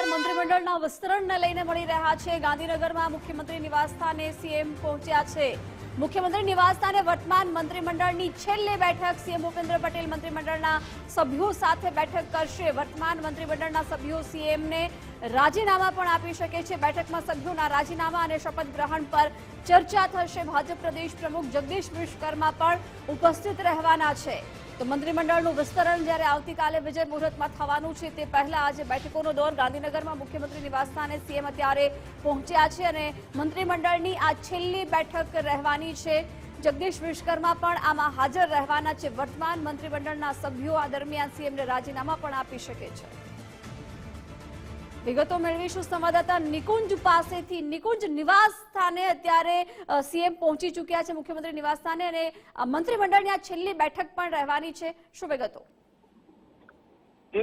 સમાચાર મંત્રીમંડળના વિસ્તરણને લઈને મળી રહ્યા છે। ગાંધીનગરમાં મુખ્યમંત્રી નિવાસસ્થાને સીએમ પહોંચ્યા છે। મુખ્યમંત્રી નિવાસસ્થાને વર્તમાન મંત્રીમંડળની છેલ્લી બેઠક સીએમ ભૂપેન્દ્ર પટેલ મંત્રીમંડળના સભ્યો સાથે બેઠક કરશે। વર્તમાન મંત્રીમંડળના સભ્યો સીએમને રાજીનામા પણ આપી શકે છે। બેઠકમાં સભ્યોના રાજીનામા અને શપથ ગ્રહણ પર ચર્ચા થશે। ભાજપ પ્રદેશ પ્રમુખ જગદીશ વિશ્વકર્મા પણ ઉપસ્થિત રહેવાના છે। તો મંત્રીમંડળનું વિસ્તરણ જ્યારે આવતીકાલે વિજય મુહૂર્તમાં થવાનું છે તે પહેલા આજે બેઠકોનો દોર ગાંધીનગરમાં મુખ્યમંત્રી નિવાસસ્થાને સીએમ અત્યારે પહોંચ્યા છે અને મંત્રીમંડળની આ છેલ્લી બેઠક રહેવાની છે। જગદીશ વિશ્વકર્મા પણ આમાં હાજર રહેવાના છે। વર્તમાન મંત્રીમંડળના સભ્યો આ દરમિયાન સીએમને રાજીનામા પણ આપી શકે છે। વિગતો મેળવીશું સંવાદદાતા નિકુંજ પાસેથી। નિકુંજ, નિવાસ સ્થાને અત્યારે સીએમ પહોંચી ચૂક્યા છે મુખ્યમંત્રી નિવાસ સ્થાને અને મંત્રીમંડળની આ છેલ્લી બેઠક પણ રહેવાની છે, શું વિગતો?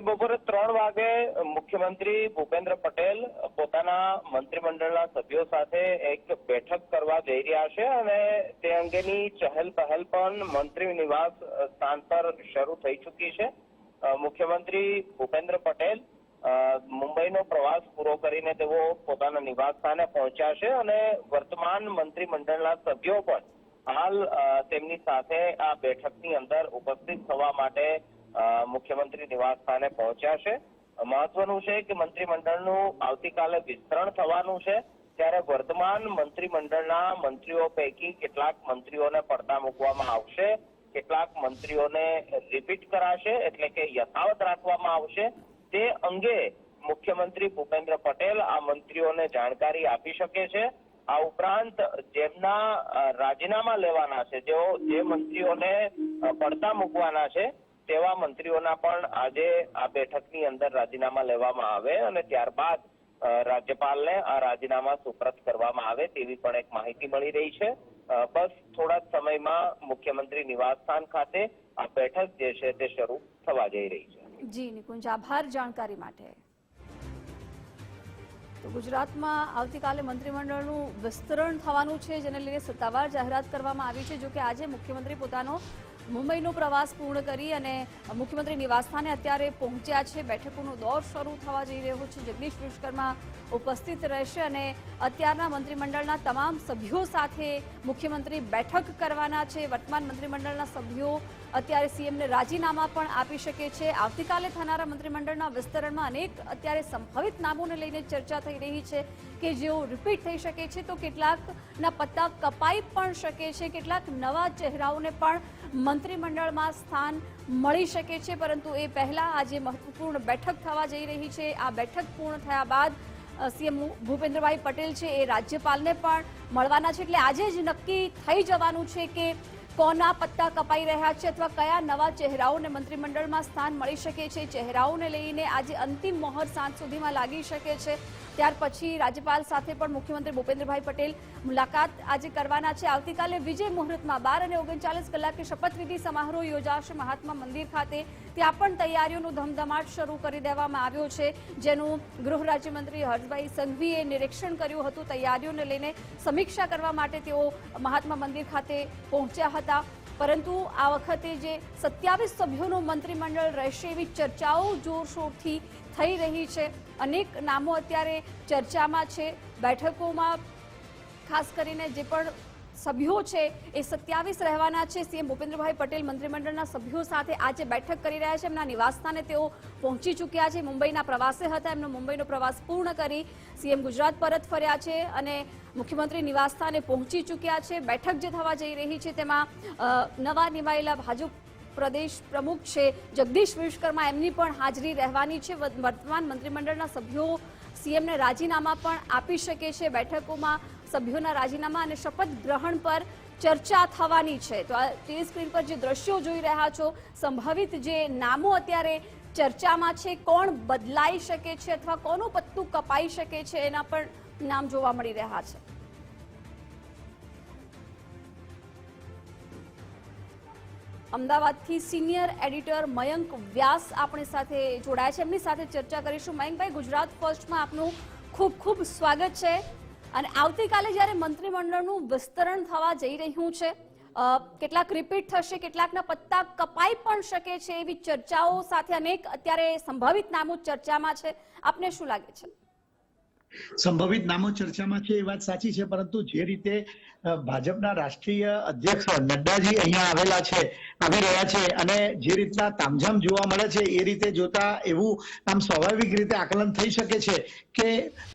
બપોરે 3 વાગે મુખ્યમંત્રી ભૂપેન્દ્ર પટેલ પોતાના મંત્રીમંડળના સભ્યો સાથે એક બેઠક કરવા જઈ રહ્યા છે અને તે અંગેની ચહેલ પહેલ પણ મંત્રી નિવાસ સ્થાન પર શરૂ થઈ ચૂકી છે। મુખ્યમંત્રી ભૂપેન્દ્ર પટેલ મુંબઈનો પ્રવાસ પૂરો કરીને તેઓ પોતાના નિવાસ સ્થાને પહોંચ્યા છે અને વર્તમાન મંત્રીમંડળના સભ્યો પણ હાલ તેમની સાથે આ બેઠકની અંદર ઉપસ્થિત થવા માટે મુખ્યમંત્રી નિવાસ સ્થાને પહોંચ્યા છે। મહત્વનું છે કે મંત્રીમંડળનું આવતીકાલે વિસ્તરણ થવાનું છે, ત્યારે વર્તમાન મંત્રીમંડળના મંત્રીઓ પૈકી કેટલાક મંત્રીઓને પડતા મૂકવામાં આવશે, કેટલાક મંત્રીઓને રિપીટ કરાશે એટલે કે યથાવત રાખવામાં આવશે। તે અંગે મુખ્યમંત્રી ભૂપેન્દ્ર પટેલ આ મંત્રીઓને જાણકારી આપી શકે છે। આ ઉપરાંત જેમના રાજીનામા લેવાના છે, જે મંત્રીઓને પડતા મૂકવાના છે તેવા મંત્રીઓના પણ આજે આ બેઠકની અંદર રાજીનામા લેવામાં આવે અને ત્યારબાદ રાજ્યપાલને આ રાજીનામા સુપ્રત કરવામાં આવે તેવી પણ એક માહિતી મળી રહી છે। બસ થોડા જ સમયમાં મુખ્યમંત્રી નિવાસસ્થાન ખાતે આ બેઠક જે છે તે શરૂ થવા જઈ રહી છે। જી નિકુંજ, આભાર જાણકારી માટે। તો ગુજરાતમાં આવતીકાલે મંત્રીમંડળનું વિસ્તરણ થવાનું છે, જેને લઈને સત્તાવાર જાહેરાત કરવામાં આવી છે। જો કે આજે મુખ્યમંત્રી પોતાનો મુંબઈનો પ્રવાસ પૂર્ણ કરી અને મુખ્યમંત્રી નિવાસસ્થાને અત્યારે પહોંચ્યા છે। બેઠકોનો દોર શરૂ થવા જઈ રહ્યો છે। જગદીશ વિશ્વકર્મા ઉપસ્થિત રહેશે અને અત્યારના મંત્રીમંડળના તમામ સભ્યો સાથે મુખ્યમંત્રી બેઠક કરવાના છે। વર્તમાન મંત્રીમંડળના સભ્યો અત્યારે સીએમને રાજીનામા પણ આપી શકે છે। આવતીકાલે થનારા મંત્રીમંડળના વિસ્તરણમાં અનેક અત્યારે સંભવિત નામોને લઈને ચર્ચા થઈ રહી છે કે જેઓ રિપીટ થઈ શકે છે, તો કેટલાકના પત્તા કપાઈ પણ શકે છે, કેટલાક નવા ચહેરાઓને પણ મંત્રીમંડળમાં સ્થાન મળી શકે છે। પરંતુ એ પહેલા આજે મહત્વપૂર્ણ બેઠક થવા જઈ રહી છે। આ બેઠક પૂર્ણ થયા બાદ સીએમ ભૂપેન્દ્રભાઈ પટેલ છે એ રાજ્યપાલને પણ મળવાના છે, એટલે આજે જ નક્કી થઈ જવાનું છે કે કોના પત્તા કપાઈ રહ્યા છે અથવા કયા નવા ચહેરાઓને મંત્રીમંડળમાં સ્થાન મળી શકે છે। ચહેરાઓને લઈને આજે અંતિમ મોહર સાંજ સુધીમાં લાગી શકે છે। ત્યાર પછી રાજ્યપાલ સાથે પણ મુખ્યમંત્રી ભૂપેન્દ્રભાઈ પટેલ મુલાકાત આજે કરવાના છે। આવતીકાલે વિજય મુહૂર્તમાં 12:39 કલાકે શપથવિધિ સમારોહ યોજાશે મહાત્મા મંદિર ખાતે। ત્યાં પણ તૈયારીઓનો ધમધમાટ શરૂ કરી દેવામાં આવ્યો છે, જેનું ગૃહ રાજ્યમંત્રી હર્ષભાઈ સંઘવીએ નિરીક્ષણ કર્યું હતું। તૈયારીઓને લઈને સમીક્ષા કરવા માટે તેઓ મહાત્મા મંદિર ખાતે પહોંચ્યા હતા। પરંતુ આ વખતે જે 27 સભ્યોનું મંત્રીમંડળ રહેશે એવી ચર્ચાઓ જોરશોરથી થઈ રહી છે। અનેક નામો અત્યારે ચર્ચામાં છે। બેઠકોમાં ખાસ કરીને જે પણ સભ્યો છે એ 27 રહેવાના છે। સીએમ ભૂપેન્દ્રભાઈ પટેલ મંત્રીમંડળના સભ્યો સાથે આજે બેઠક કરી રહ્યા છે। એમના નિવાસસ્થાને તેઓ પહોંચી ચૂક્યા છે। મુંબઈના પ્રવાસે હતા, એમનો મુંબઈનો પ્રવાસ પૂર્ણ કરી સીએમ ગુજરાત પરત ફર્યા છે અને મુખ્યમંત્રી નિવાસસ્થાને પહોંચી ચૂક્યા છે। બેઠક જે થવા જઈ રહી છે તેમાં નવા નિમાયેલા ભાજપ પ્રદેશ પ્રમુખ છે જગદીશ વિશ્વકર્મા, એમની પણ હાજરી રહેવાની છે। વર્તમાન મંત્રીમંડળના સભ્યો સીએમને રાજીનામા પણ આપી શકે છે। બેઠકોમાં સભ્યોના રાજીનામા અને શપથ ગ્રહણ પર ચર્ચા થવાની છે। તો આ ટીવી સ્ક્રીન પર જે દ્રશ્યો જોઈ રહ્યા છો, સંભવિત જે નામો અત્યારે ચર્ચામાં છે, કોણ બદલાઈ શકે છે અથવા કોનું પત્તું કપાઈ શકે છે, એના પણ નામ જોવા મળી રહ્યા છે। અમદાવાદથી સિનિયર એડિટર મયંક વ્યાસ આપણી સાથે જોડાયા છે, એમની સાથે ચર્ચા કરીશું। મયંકભાઈ, ગુજરાત ફર્સ્ટમાં આપનું ખૂબ ખૂબ સ્વાગત છે। અને આવતીકાલે જ્યારે મંત્રીમંડળનું વિસ્તરણ થવા જઈ રહ્યું છે, કેટલાક રિપીટ થશે, કેટલાકના પત્તા કપાઈ પણ શકે છે, એવી ચર્ચાઓ સાથે અનેક અત્યારે સંભવિત નામો ચર્ચામાં છે. આપને શું લાગે છે? સંભવિત નામો ચર્ચામાં છે એ વાત સાચી છે, પરંતુ જે રીતે ભાજપના રાષ્ટ્રીય અધ્યક્ષ નડ્ડાજી અહીંયા આવી રહ્યા છે અને જે રીતના તામઝામ જોવા મળે છે એ રીતે જોતા એવું આમ સ્વાભાવિક રીતે આકલન થઈ શકે છે કે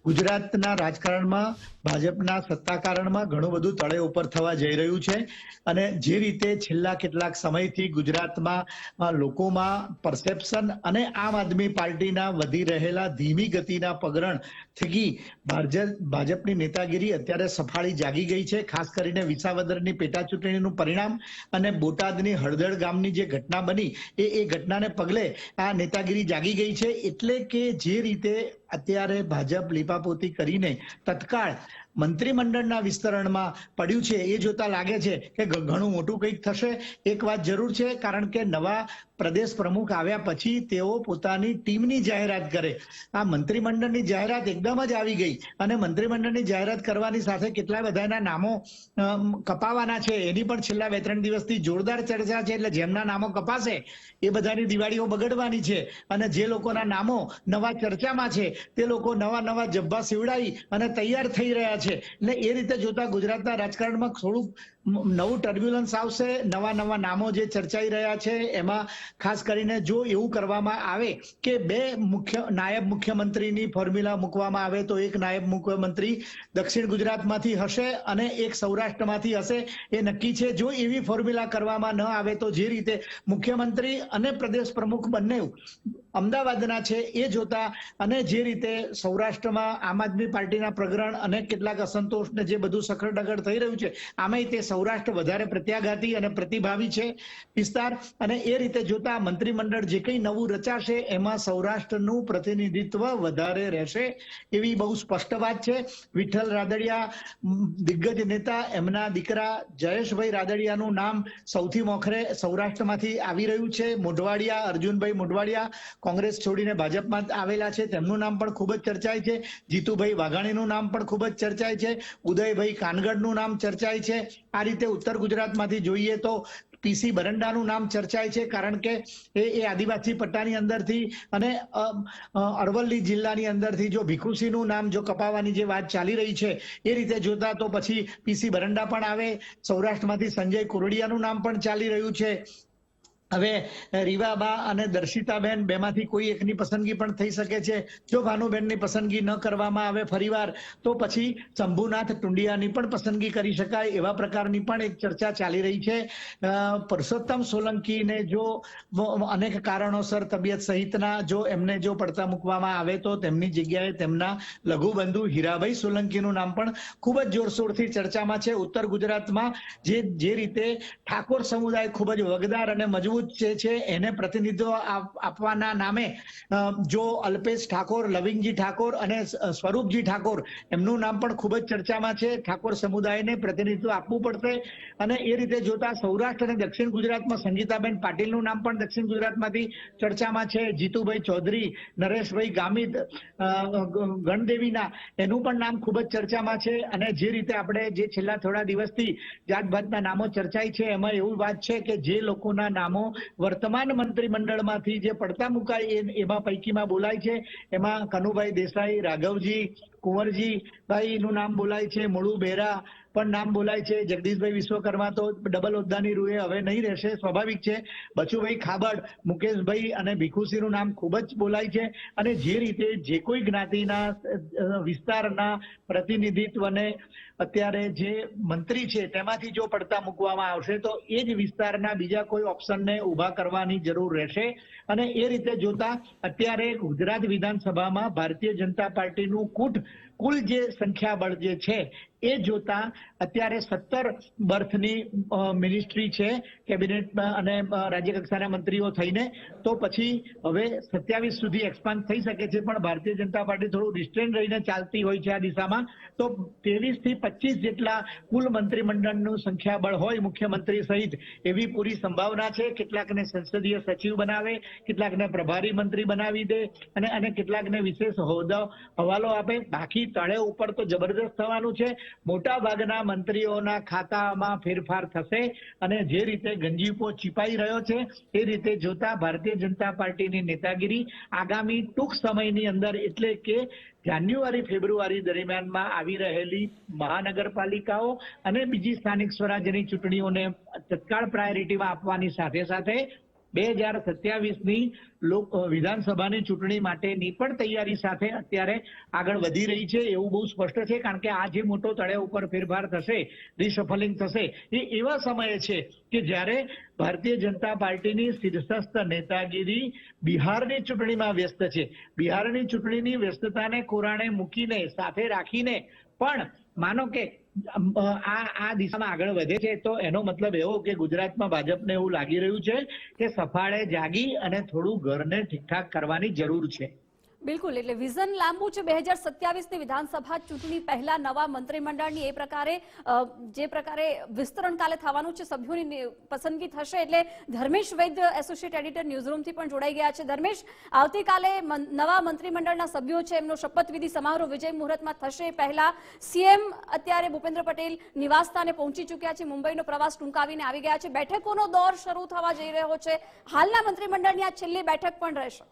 ગુજરાતના રાજકારણમાં ભાજપના સત્તાકારણમાં ઘણું બધું તળે ઉપર થવા જઈ રહ્યું છે. અને જે રીતે છેલ્લા કેટલાક સમયથી ગુજરાતમાં લોકોમાં પરસેપ્શન અને આમ આદમી પાર્ટીના વધી રહેલા ધીમી ગતિના પગરણ થકી ભાજપની નેતાગીરી અત્યારે સફાળી જાગી ગઈ છે. ખાસ કરીને વિસાવદરની પેટા ચૂંટણીનું પરિણામ અને બોટાદની હળદળ ગામની જે ઘટના બની એ ઘટનાને પગલે આ નેતાગીરી જાગી ગઈ છે. એટલે કે જે રીતે અત્યારે ભાજપ લીપાપોતી કરીને તત્કાળ મંત્રીમંડળના વિસ્તરણમાં પડ્યું છે એ જોતા લાગે છે કે ઘણું મોટું કંઈક થશે. એક વાત જરૂર છે, કારણ કે નવા પ્રદેશ પ્રમુખ આવ્યા પછી તેઓ પોતાની ટીમની જાહેરાત કરે. આ મંત્રીમંડળની જાહેરાત એકદમ જ આવી ગઈ અને મંત્રીમંડળની જાહેરાત કરવાની સાથે કેટલા બધાના નામો કપાવાના છે એની પણ છેલ્લા 2-3 દિવસથી જોરદાર ચર્ચા છે. એટલે જેમના નામો કપાશે એ બધાની દિવાળીઓ બગડવાની છે અને જે લોકોના નામો નવા ચર્ચામાં છે તે લોકો નવા જબ્બા સીવડાવી અને તૈયાર થઈ રહ્યા છે. એટલે એ રીતે જોતા ગુજરાતના રાજકારણમાં થોડુંક નવું ટર્બ્યુલન્સ આવશે. નવા નામો જે ચર્ચાઈ રહ્યા છે એમાં ખાસ કરીને જો એવું કરવામાં આવે કે 2 નાયબ મુખ્યમંત્રીની ફોર્મ્યુલા મૂકવામાં આવે તો એક નાયબ મુખ્યમંત્રી દક્ષિણ ગુજરાતમાંથી હશે અને એક સૌરાષ્ટ્રમાંથી હશે એ નક્કી છે. જો એવી ફોર્મ્યુલા કરવામાં ન આવે તો જે રીતે મુખ્યમંત્રી અને પ્રદેશ પ્રમુખ બંને અમદાવાદના છે એ જોતા અને જે રીતે સૌરાષ્ટ્રમાં આમ આદમી પાર્ટીના પ્રકરણ અને કેટલાક અસંતોષને જે બધું સખડગડ થઈ રહ્યું છે, આમાંય તે સૌરાષ્ટ્ર વધારે પ્રત્યાઘાતી અને પ્રતિભાવી છે વિસ્તાર. અને એ રીતે જોતા મંત્રીમંડળ જે કંઈ નવું રચાશે એમાં સૌરાષ્ટ્રનું પ્રતિનિધિત્વ વધારે રહેશે એવી બહુ સ્પષ્ટ વાત છે. વિઠ્ઠલ રાદડિયા દિગ્ગજ નેતા, એમના દીકરા જયેશભાઈ રાદડિયાનું નામ સૌથી મોખરે સૌરાષ્ટ્રમાંથી આવી રહ્યું છે. મોઢવાડિયા, અર્જુનભાઈ મોઢવાડિયા કોંગ્રેસ છોડીને ભાજપમાં આવેલા છે, તેમનું નામ પણ ખૂબ જ ચર્ચાય છે. જીતુભાઈ વાઘાણીનું નામ પણ ખૂબ જ ચર્ચાય છે. ઉદયભાઈ કાનગડનું નામ ચર્ચાય છે. આ રીતે ઉત્તર ગુજરાતમાંથી જોઈએ તો પીસી બરંડાનું નામ ચર્ચાય છે, કારણ કે એ આદિવાસી પટ્ટાની અંદરથી અને અરવલ્લી જિલ્લાની અંદરથી જો ભીખુસિંહનું નામ જો કપાવવાની જે વાત ચાલી રહી છે એ રીતે જોતા તો પછી પીસી બરંડા પણ આવે. સૌરાષ્ટ્રમાંથી સંજય કુરડિયાનું નામ પણ ચાલી રહ્યું છે. હવે રીવાબા અને દર્શિતાબેન બેમાંથી કોઈ એકની પસંદગી પણ થઈ શકે છે. જો ભાનુબેનની પસંદગી ન કરવામાં આવે ફરીવાર તો પછી શંભુનાથ ટુંડિયાની પણ પસંદગી કરી શકાય એવા પ્રકારની પણ એક ચર્ચા ચાલી રહી છે. પરસોત્તમ સોલંકીને જો અનેક કારણોસર તબિયત સહિતના જો એમને જો પડતા મૂકવામાં આવે તો તેમની જગ્યાએ તેમના લઘુબંધુ હીરાભાઈ સોલંકીનું નામ પણ ખૂબ જ જોરશોરથી ચર્ચામાં છે. ઉત્તર ગુજરાતમાં જે રીતે ઠાકોર સમુદાય ખૂબ જ વગદાર અને મજબૂત છે એને પ્રતિનિધિત્વ આપવાના નામે જો અલ્પેશ ઠાકોર, લવિંગજી ઠાકોર અને સ્વરૂપજી ઠાકોર એમનું નામ પણ ખૂબ જ ચર્ચામાં છે. ઠાકોર સમુદાયને પ્રતિનિધિત્વ આપવું પડશે. અને એ રીતે જોતા સૌરાષ્ટ્ર અને દક્ષિણ ગુજરાતમાં સંગીતાબેન પાટીલનું નામ પણ દક્ષિણ ગુજરાતમાંથી ચર્ચામાં છે. જીતુભાઈ ચૌધરી, નરેશભાઈ ગામિત ગણદેવીના એનું પણ નામ ખૂબ જ ચર્ચામાં છે. અને જે રીતે આપણે જે છેલ્લા થોડા દિવસથી જાતભાતના નામો ચર્ચાય છે એમાં એવું વાત છે કે જે લોકોના નામો વર્તમાન મંત્રીમંડળમાંથી જે પડતા મુકાય એમાં પૈકીમાં બોલાય છે. એમાં કનુભાઈ દેસાઈ, રાઘવજી, કુંવરજી નું નામ બોલાય છે. મોળુ બેરા પણ નામ બોલાય છે. જગદીશભાઈ વિશ્વકર્મા તો ડબલ હોદ્દાની રૂએ હવે નહીં રહેશે, સ્વાભાવિક છે. બચુભાઈ ખાબડ, મુકેશભાઈ અને ભીખુસિંહનું નામ ખૂબ જ બોલાય છે. અને જે રીતે જે કોઈ જ્ઞાતિના વિસ્તારના પ્રતિનિધિત્વને અત્યારે જે મંત્રી છે તેમાંથી જો પડતા મૂકવામાં આવશે તો એ જ વિસ્તારના બીજા કોઈ ઓપ્શનને ઉભા કરવાની જરૂર રહેશે. અને એ રીતે જોતા અત્યારે ગુજરાત વિધાનસભામાં ભારતીય જનતા પાર્ટીનું કુલ જે સંખ્યાબળ જે છે એ જોતા અત્યારે 17 બર્થની મિનિસ્ટ્રી છે કેબિનેટમાં અને રાજ્ય કક્ષાના મંત્રીઓ થઈને, તો પછી હવે 27 સુધી એક્સપાન્ડ થઈ શકે છે. પણ ભારતીય જનતા પાર્ટી થોડું રિસ્ટ્રેન રહીને ચાલતી હોય છે આ દિશામાં. તો 23 થી 25 જેટલા કુલ મંત્રીમંડળનું સંખ્યાબળ હોય મુખ્યમંત્રી સહિત એવી પૂરી સંભાવના છે. કેટલાકને સંસદીય સચિવ બનાવે, કેટલાકને પ્રભારી મંત્રી બનાવી દે અને કેટલાકને વિશેષ હવાલો આપે. બાકી તળે ઉપર તો જબરદસ્ત થવાનું છે. મોટા ભાગના મંત્રીઓના ખાતામાં ફેરફાર થશે અને જે રીતે ગંજીફો છીપાઈ રહ્યો છે એ રીતે જોતા ભારતીય જનતા પાર્ટીની નેતાગીરી આગામી ટૂંક સમયની અંદર એટલે કે જાન્યુઆરી ફેબ્રુઆરી દરમિયાનમાં આવી રહેલી મહાનગરપાલિકાઓ અને બીજી સ્થાનિક સ્વરાજ્યની ચૂંટણીઓને તત્કાળ પ્રાયોરિટીમાં આપવાની સાથે સાથે 2027ની વિધાનસભાની ચૂંટણી માટેની પણ તૈયારી સાથે અત્યારે આગળ વધી રહી છે એવું બહુ સ્પષ્ટ છે, કારણ કે આ જે મોટો તળિયા ઉપર ફેરફાર થશે, રિશફલિંગ થશે, એ એવા સમયે છે કે જ્યારે ભારતીય જનતા પાર્ટીની શીર્ષસ્થ નેતાગીરી બિહારની ચૂંટણીમાં વ્યસ્ત છે. બિહારની ચૂંટણીની વ્યસ્તતાને કોરાણે મૂકીને સાથે રાખીને પણ માનો કે આ દિશામાં આગળ વધે છે તો એનો મતલબ એવો કે ગુજરાતમાં ભાજપને એવું લાગી રહ્યું છે કે સફાળે જાગી અને થોડું ઘરને ઠીકઠાક કરવાની જરૂર છે. બિલકુલ, એટલે વિઝન લાંબુ છે. 2027ની વિધાનસભા ચૂંટણી પહેલા નવા મંત્રીમંડળની એ પ્રકારે જે પ્રકારે વિસ્તરણ કાલે થવાનું છે, સભ્યોની પસંદગી થશે. એટલે ધર્મેશ વૈદ્ય એસોસિએટ એડિટર ન્યૂઝરૂમથી પણ જોડાઈ ગયા છે. ધર્મેશ, આવતીકાલે નવા મંત્રીમંડળના સભ્યો છે એમનો શપથવિધિ સમારોહ વિજય મુહૂર્તમાં થશે. પહેલા સીએમ અત્યારે ભૂપેન્દ્ર પટેલ નિવાસસ્થાને પહોંચી ચૂક્યા છે, મુંબઈનો પ્રવાસ ટૂંકાવીને આવી ગયા છે. બેઠકોનો દોર શરૂ થવા જઈ રહ્યો છે. હાલના મંત્રીમંડળની આ છેલ્લી બેઠક પણ રહેશે.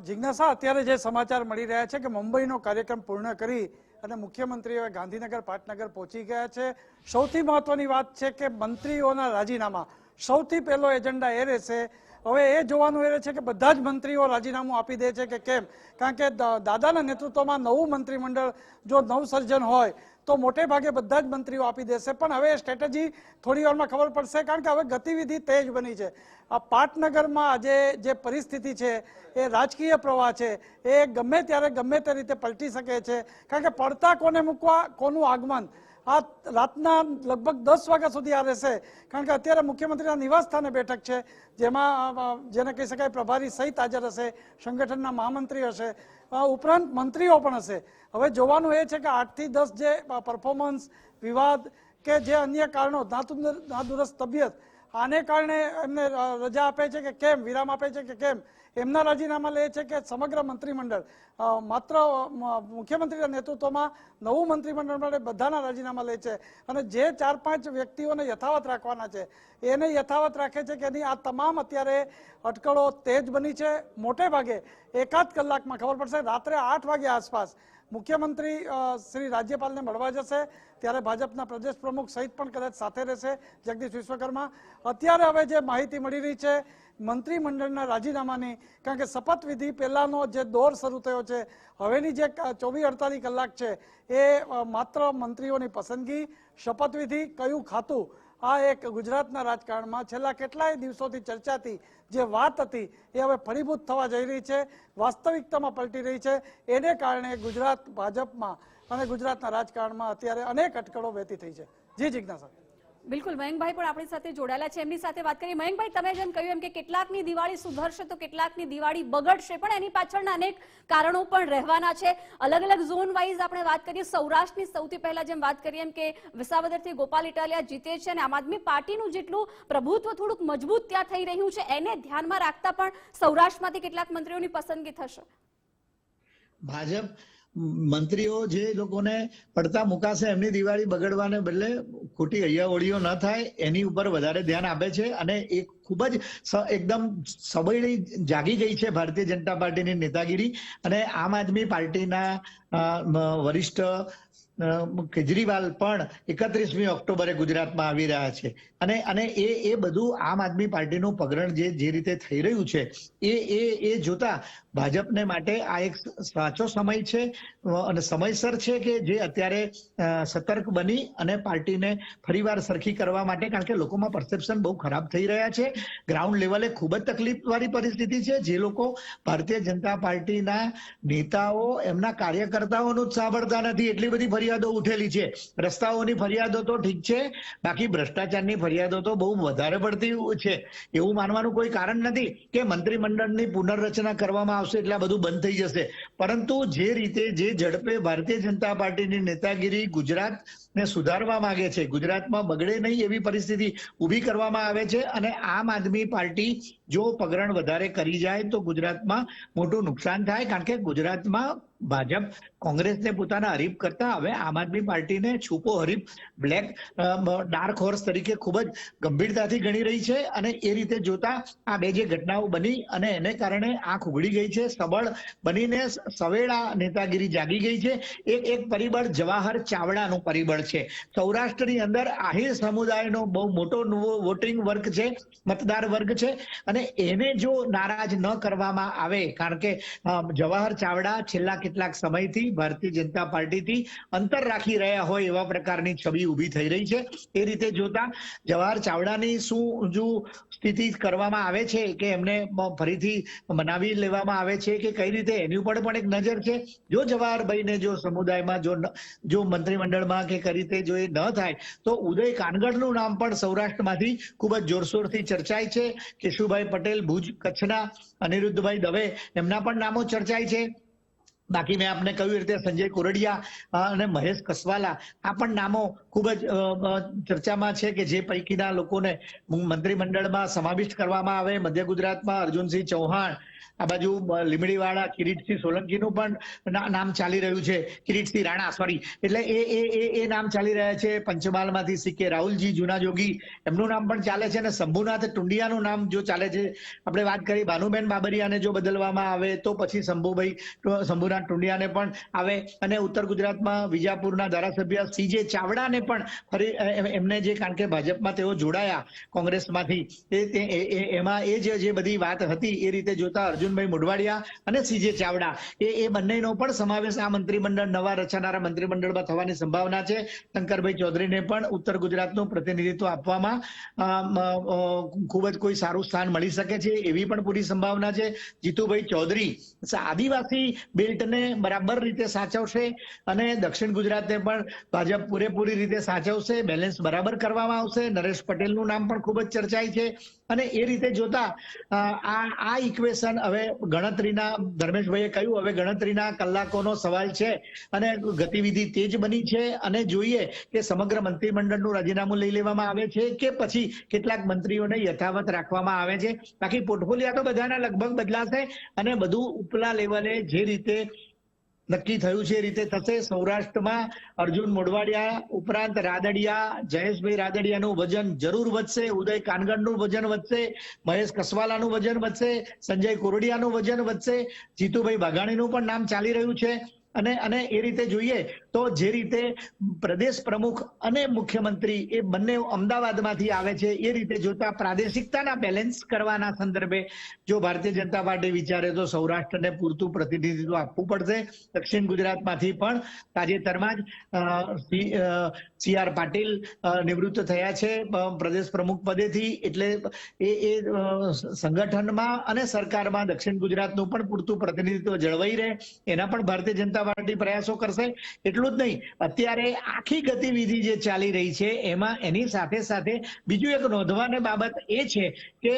જિજ્ઞાસા, અત્યારે જે સમાચાર મળી રહ્યા છે કે મુંબઈનો કાર્યક્રમ પૂર્ણ કરી અને મુખ્યમંત્રી હવે ગાંધીનગર પાટનગર પહોંચી ગયા છે. સૌથી મહત્વની વાત છે કે મંત્રીઓના રાજીનામા સૌથી પહેલો એજન્ડા એ રહેશે. હવે એ જોવાનું એ રહે છે કે બધા જ મંત્રીઓ રાજીનામું આપી દે છે કે કેમ, કારણ કે દાદાના નેતૃત્વમાં નવું મંત્રીમંડળ જો નવસર્જન હોય તો મોટે ભાગે બધા જ મંત્રીઓ આપી દેશે. પણ હવે સ્ટ્રેટેજી થોડી વારમાં ખબર પડશે, કારણ કે હવે ગતિવિધિ તેજ બની છે. આ પાટનગરમાં આજે જે પરિસ્થિતિ છે એ રાજકીય પ્રવાહ છે એ ગમે ત્યારે ગમે તે રીતે પલટી શકે છે, કારણ કે પડતા કોને મૂકવા, કોનું આગમન આ રાતના લગભગ 10 વાગ્યા સુધી આ રહેશે. કારણ કે અત્યારે મુખ્યમંત્રીના નિવાસ સ્થાને બેઠક છે, જેમાં જેને કહી શકાય પ્રભારી સહિત હાજર હશે, સંગઠનના મહામંત્રી હશે, ઉપરાંત મંત્રીઓ પણ હશે. હવે જોવાનું એ છે કે 8 થી 10 જે પરફોર્મન્સ વિવાદ કે જે અન્ય કારણો, નાદુરસ્ત તબિયત, આને કારણે એમને રજા આપે છે કે કેમ, વિરામ આપે છે કે કેમ, એમના રાજીનામા લે છે કે સમગ્ર મંત્રીમંડળ માત્ર મુખ્યમંત્રીના નેતૃત્વમાં નવું મંત્રીમંડળ માટે બધાના રાજીનામા લે છે અને જે 4-5 વ્યક્તિઓને યથાવત રાખવાના છે એને યથાવત રાખે છે કે નહીં. આ તમામ અત્યારે અટકળો તેજ બની છે. મોટે ભાગે એકાદ કલાકમાં ખબર પડશે. રાત્રે 8 વાગ્યા આસપાસ મુખ્યમંત્રી શ્રી રાજ્યપાલને મળવા જશે, ત્યારે ભાજપના પ્રદેશ પ્રમુખ સહિત પણ કદાચ સાથે રહેશે, જગદીશ વિશ્વકર્મા. અત્યારે હવે જે માહિતી મળી રહી છે મંત્રીમંડળના રાજીનામાની, કારણ કે શપથવિધિ પહેલાનો જે દોર શરૂ થયો છે, હવેની જે 24-48 કલાક છે એ માત્ર મંત્રીઓની પસંદગી, શપથવિધિ, કયું ખાતું, આ એક ગુજરાતના રાજકારણમાં છેલ્લા કેટલાય દિવસોથી ચર્ચાતી જે વાત હતી એ હવે ફળીભૂત થવા જઈ રહી છે, વાસ્તવિકતામાં પલટી રહી છે. એને કારણે ગુજરાત ભાજપમાં અને ગુજરાતના રાજકારણમાં અત્યારે અનેક અટકળો વહેતી થઈ છે. જી જિજ્ઞાસા. બિલકુલ, મયંકભાઈ પણ આપણી સાથે જોડાયેલા છે, એમની સાથે વાત કરીએ. મયંકભાઈ, તમે જેમ કહ્યું એમ કે કેટલાકની દિવાળી સુધરશે તો કેટલાકની દિવાળી બગડશે, પણ એની પાછળના અનેક કારણો પણ રહેવાના છે. અલગ અલગ ઝોન વાઇઝ આપણે વાત કરીએ. સૌરાષ્ટ્રની સૌથી પહેલા જેમ વાત કરીએ એમ કે વિસાવદરથી ગોપાલ ઇટાલિયા જીતે છે અને આમ આદમી પાર્ટીનું જેટલું પ્રભુત્વ થોડુંક મજબૂત ત્યાં થઈ રહ્યું છે, એને ધ્યાનમાં રાખતા પણ સૌરાષ્ટ્રમાંથી કેટલાક મંત્રીઓની પસંદગી થશે. ભાજપ મંત્રીઓ જે લોકોને પડતા મુકાશે એમની દિવાળી બગડવાને બદલે ખોટી હૈયાઓળીઓ ન થાય એની ઉપર વધારે ધ્યાન આપે છે અને એક ખૂબ જ એકદમ સબળી જાગી ગઈ છે ભારતીય જનતા પાર્ટીની નેતાગીરી. અને આમ આદમી પાર્ટીના વરિષ્ઠ કેજરીવાલ પણ 31મી ઓક્ટોબરે ગુજરાતમાં આવી રહ્યા છે અને એ બધું આમ આદમી પાર્ટીનું પગરણ જે રીતે થઈ રહ્યું છે એ જોતા ભાજપને માટે આ એક સાચો સમય છે અને સમયસર છે કે જે અત્યારે સતર્ક બની અને પાર્ટીને ફરીવાર સરખી કરવા માટે, કારણ કે લોકોમાં પરસેપ્શન બહુ ખરાબ થઈ રહ્યા છે. ગ્રાઉન્ડ લેવલે ખૂબ જ તકલીફવાળી પરિસ્થિતિ છે. જે લોકો ભારતીય જનતા પાર્ટીના નેતાઓ એમના કાર્યકર્તાઓનું જ સાંભળતા નથી, એટલી બધી ફરિયાદો ઉઠેલી છે. રસ્તાઓની ફરિયાદો તો ઠીક છે, બાકી ભ્રષ્ટાચારની ફરિયાદો તો બહુ વધારે પડતી છે. એવું માનવાનું કોઈ કારણ નથી કે મંત્રીમંડળની પુનર્રચના કરવામાં આવશે એટલે આ બધું બંધ થઈ જશે. પરંતુ જે રીતે જે ઝડપે ભારતીય જનતા પાર્ટીની નેતાગીરી ગુજરાત ને સુધારવા માંગે છે, ગુજરાતમાં બગડે નહીં એવી પરિસ્થિતિ ઊભી કરવામાં આવે છે. અને આમ આદમી પાર્ટી જો પગરણ વધારે કરી જાય તો ગુજરાતમાં મોટું નુકસાન થાય, કારણ કે ગુજરાતમાં ભાજપ કોંગ્રેસને પોતાના હરીફ કરતા હવે આમ આદમી પાર્ટીને છુપો હરીફ બ્લેક ડાર્ક હોર્સ તરીકે ખૂબ જ ગંભીરતાથી ગણી રહી છે. અને એ રીતે જોતા આ બે જે ઘટનાઓ બની અને એને કારણે આંખ ઉઘડી ગઈ છે, સબળ બનીને સવેળા નેતાગીરી જાગી ગઈ છે. એક પરિબળ જવાહર ચાવડાનું પરિબળ છે. સૌરાષ્ટ્રની અંદર આહિર સમુદાયનો બહુ મોટો વોટિંગ વર્ગ છે, મતદાર વર્ગ છે, અને એને જો નારાજ ન કરવામાં આવે, કારણ કે જવાહર ચાવડા છેલ્લા કેટલાક સમયથી ભારતીય જનતા પાર્ટીથી અંતર રાખી રહ્યા હોય એવા પ્રકારની છબી ઊભી થઈ રહી છે. એ રીતે જોતા જવાહર ચાવડાની શું જો સ્થિતિ કરવામાં આવે છે કે એમને ફરીથી મનાવી લેવામાં આવે છે કે કઈ રીતે, એની ઉપર પણ એક નજર છે. જો જવાહરભાઈને જો સમુદાયમાં જો મંત્રીમંડળમાં કે કઈ રીતે જો એ ન થાય તો ઉદય કાનગડનું નામ પણ સૌરાષ્ટ્રમાંથી ખૂબ જ જોરશોરથી ચર્ચાય છે. કેશુભાઈ પટેલ ભુજ કચ્છના, અનિરુદ્ધભાઈ દવે એમના પણ નામો ચર્ચાય છે. બાકી મેં આપને કહ્યું રીતે સંજય કોરડિયા અને મહેશ કસવાલા આ પણ નામો ખૂબ જ ચર્ચામાં છે કે જે પૈકીના લોકોને મંત્રીમંડળમાં સમાવિષ્ટ કરવામાં આવે. મધ્ય ગુજરાતમાં અર્જુનસિંહ ચૌહાણ, આ બાજુ લીમડીવાળા કિરીટસિંહ સોલંકીનું પણ નામ ચાલી રહ્યું છે, કિરીટસિંહ રાણા સોરી, એટલે એ નામ ચાલી રહ્યા છે. પંચમહાલમાંથી સીકે રાહુલજી જૂના જોગી એમનું નામ પણ ચાલે છે. અને શંભુનાથ ટુંડિયાનું નામ જો ચાલે છે. આપણે વાત કરી ભાનુબેન બાબરિયાને જો બદલવામાં આવે તો પછી શંભુનાથ ટુંડિયાને પણ આવે. અને ઉત્તર ગુજરાતમાં વિજાપુરના ધારાસભ્ય સીજે ચાવડાને પણ ફરી એમને જે, કારણ કે ભાજપમાં તેઓ જોડાયા કોંગ્રેસમાંથી, એમાં એ જે બધી વાત હતી એ રીતે જોતા અર્જુનભાઈ મોઢવાડિયા અને સીજે ચાવડા એ બંનેનો પણ સમાવેશ આ મંત્રીમંડળ નવા રચાનારા મંત્રીમંડળમાં થવાની સંભાવના છે. શંકરભાઈ ચૌધરીને પણ ઉત્તર ગુજરાતનું પ્રતિનિધિત્વ આપવામાં ખૂબ જ કોઈ સારું સ્થાન મળી શકે છે એવી પણ પૂરી સંભાવના છે. જીતુભાઈ ચૌધરી આદિવાસી બેલ્ટને બરાબર રીતે સાચવશે અને દક્ષિણ ગુજરાતને પણ ભાજપ પૂરેપૂરી રીતે સાચવશે, બેલેન્સ બરાબર કરવામાં આવશે. નરેશ પટેલનું નામ પણ ખૂબ જ ચર્ચાય છે. અને એ રીતે જોતા આ ઇક્વેશન હવે ગણતરીના, ધર્મેશભાઈએ કહ્યું, હવે ગણતરીના કલાકોનો સવાલ છે અને ગતિવિધિ તેજ બની છે. અને જોઈએ કે સમગ્ર મંત્રીમંડળનું રાજીનામું લઈ લેવામાં આવે છે કે પછી કેટલાક મંત્રીઓને યથાવત રાખવામાં આવે છે. બાકી પોર્ટફોલિયો તો બધાના લગભગ બદલાશે અને બધું ઉપલા લેવલે જે રીતે નક્કી થયું છે એ રીતે થશે. સૌરાષ્ટ્રમાં અર્જુન મોઢવાડિયા ઉપરાંત રાદડિયા, જયેશભાઈ રાદડિયાનું વજન જરૂર વધશે, ઉદય કાનગડનું વજન વધશે, મહેશ કસવાલાનું વજન વધશે, સંજય કોરડિયાનું વજન વધશે, જીતુભાઈ વાઘાણીનું પણ નામ ચાલી રહ્યું છે. અને એ રીતે જોઈએ તો જે રીતે પ્રદેશ પ્રમુખ અને મુખ્યમંત્રી એ બંને અમદાવાદમાંથી આવે છે, એ રીતે જોતા પ્રાદેશિકતાના બેલેન્સ કરવાના સંદર્ભે જો ભારતીય જનતા પાર્ટી વિચારે તો સૌરાષ્ટ્રને પૂરતું પ્રતિનિધિત્વ આપવું પડશે. દક્ષિણ ગુજરાતમાંથી પણ તાજેતરમાં જ સી.આર. પાટીલ નિવૃત્ત થયા છે પ્રદેશ પ્રમુખ પદેથી, એટલે એ સંગઠનમાં અને સરકારમાં દક્ષિણ ગુજરાતનું પણ પૂરતું પ્રતિનિધિત્વ જળવાઈ રહે એના પણ ભારતીય જનતા પાર્ટી પ્રયાસો કરશે. એટલું જ નહીં, અત્યારે આખી ગતિવિધિ જે ચાલી રહી છે એમાં એની સાથે સાથે બીજું એક નોંધવાની બાબત એ છે કે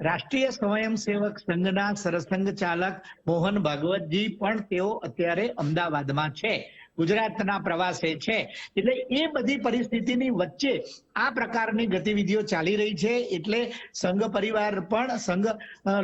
રાષ્ટ્રીય સ્વયંસેવક સંઘના સરસંઘ ચાલક મોહન ભાગવતજી પણ તેઓ અત્યારે અમદાવાદમાં છે, ગુજરાતના પ્રવાસે છે. એટલે એ બધી પરિસ્થિતિની વચ્ચે આ પ્રકારની ગતિવિધિઓ ચાલી રહી છે. એટલે સંઘ પરિવાર પણ, સંઘ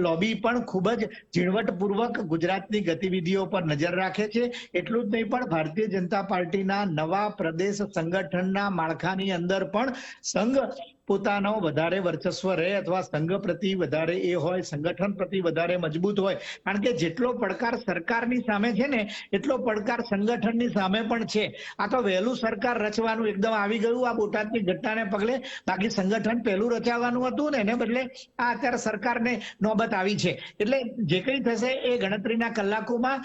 લોબી પણ ખૂબ જ ઝીણવટપૂર્વક ગુજરાતની ગતિવિધિઓ પર નજર રાખે છે. એટલું જ નહીં પણ ભારતીય જનતા પાર્ટીના નવા પ્રદેશ સંગઠનના માળખાની અંદર પણ સંઘ પોતાનો વધારે વર્ચસ્વ રહે અથવા સંઘ પ્રતિ વધારે એ હોય, સંગઠન પ્રતિ વધારે મજબૂત હોય. કારણ કે જેટલો પડકાર સરકારની સામે છે ને એટલો પડકાર સંગઠનની સામે પણ છે. આ તો વહેલું સરકાર રચવાનું એકદમ આવી ગયું આ બોટાદની ઘટનાને પગલે, બાકી સંગઠન પહેલું રચાવાનું હતું ને એને બદલે આ અત્યારે સરકારને નોબત આવી છે. એટલે જે કંઈ થશે એ ગણતરીના કલાકોમાં,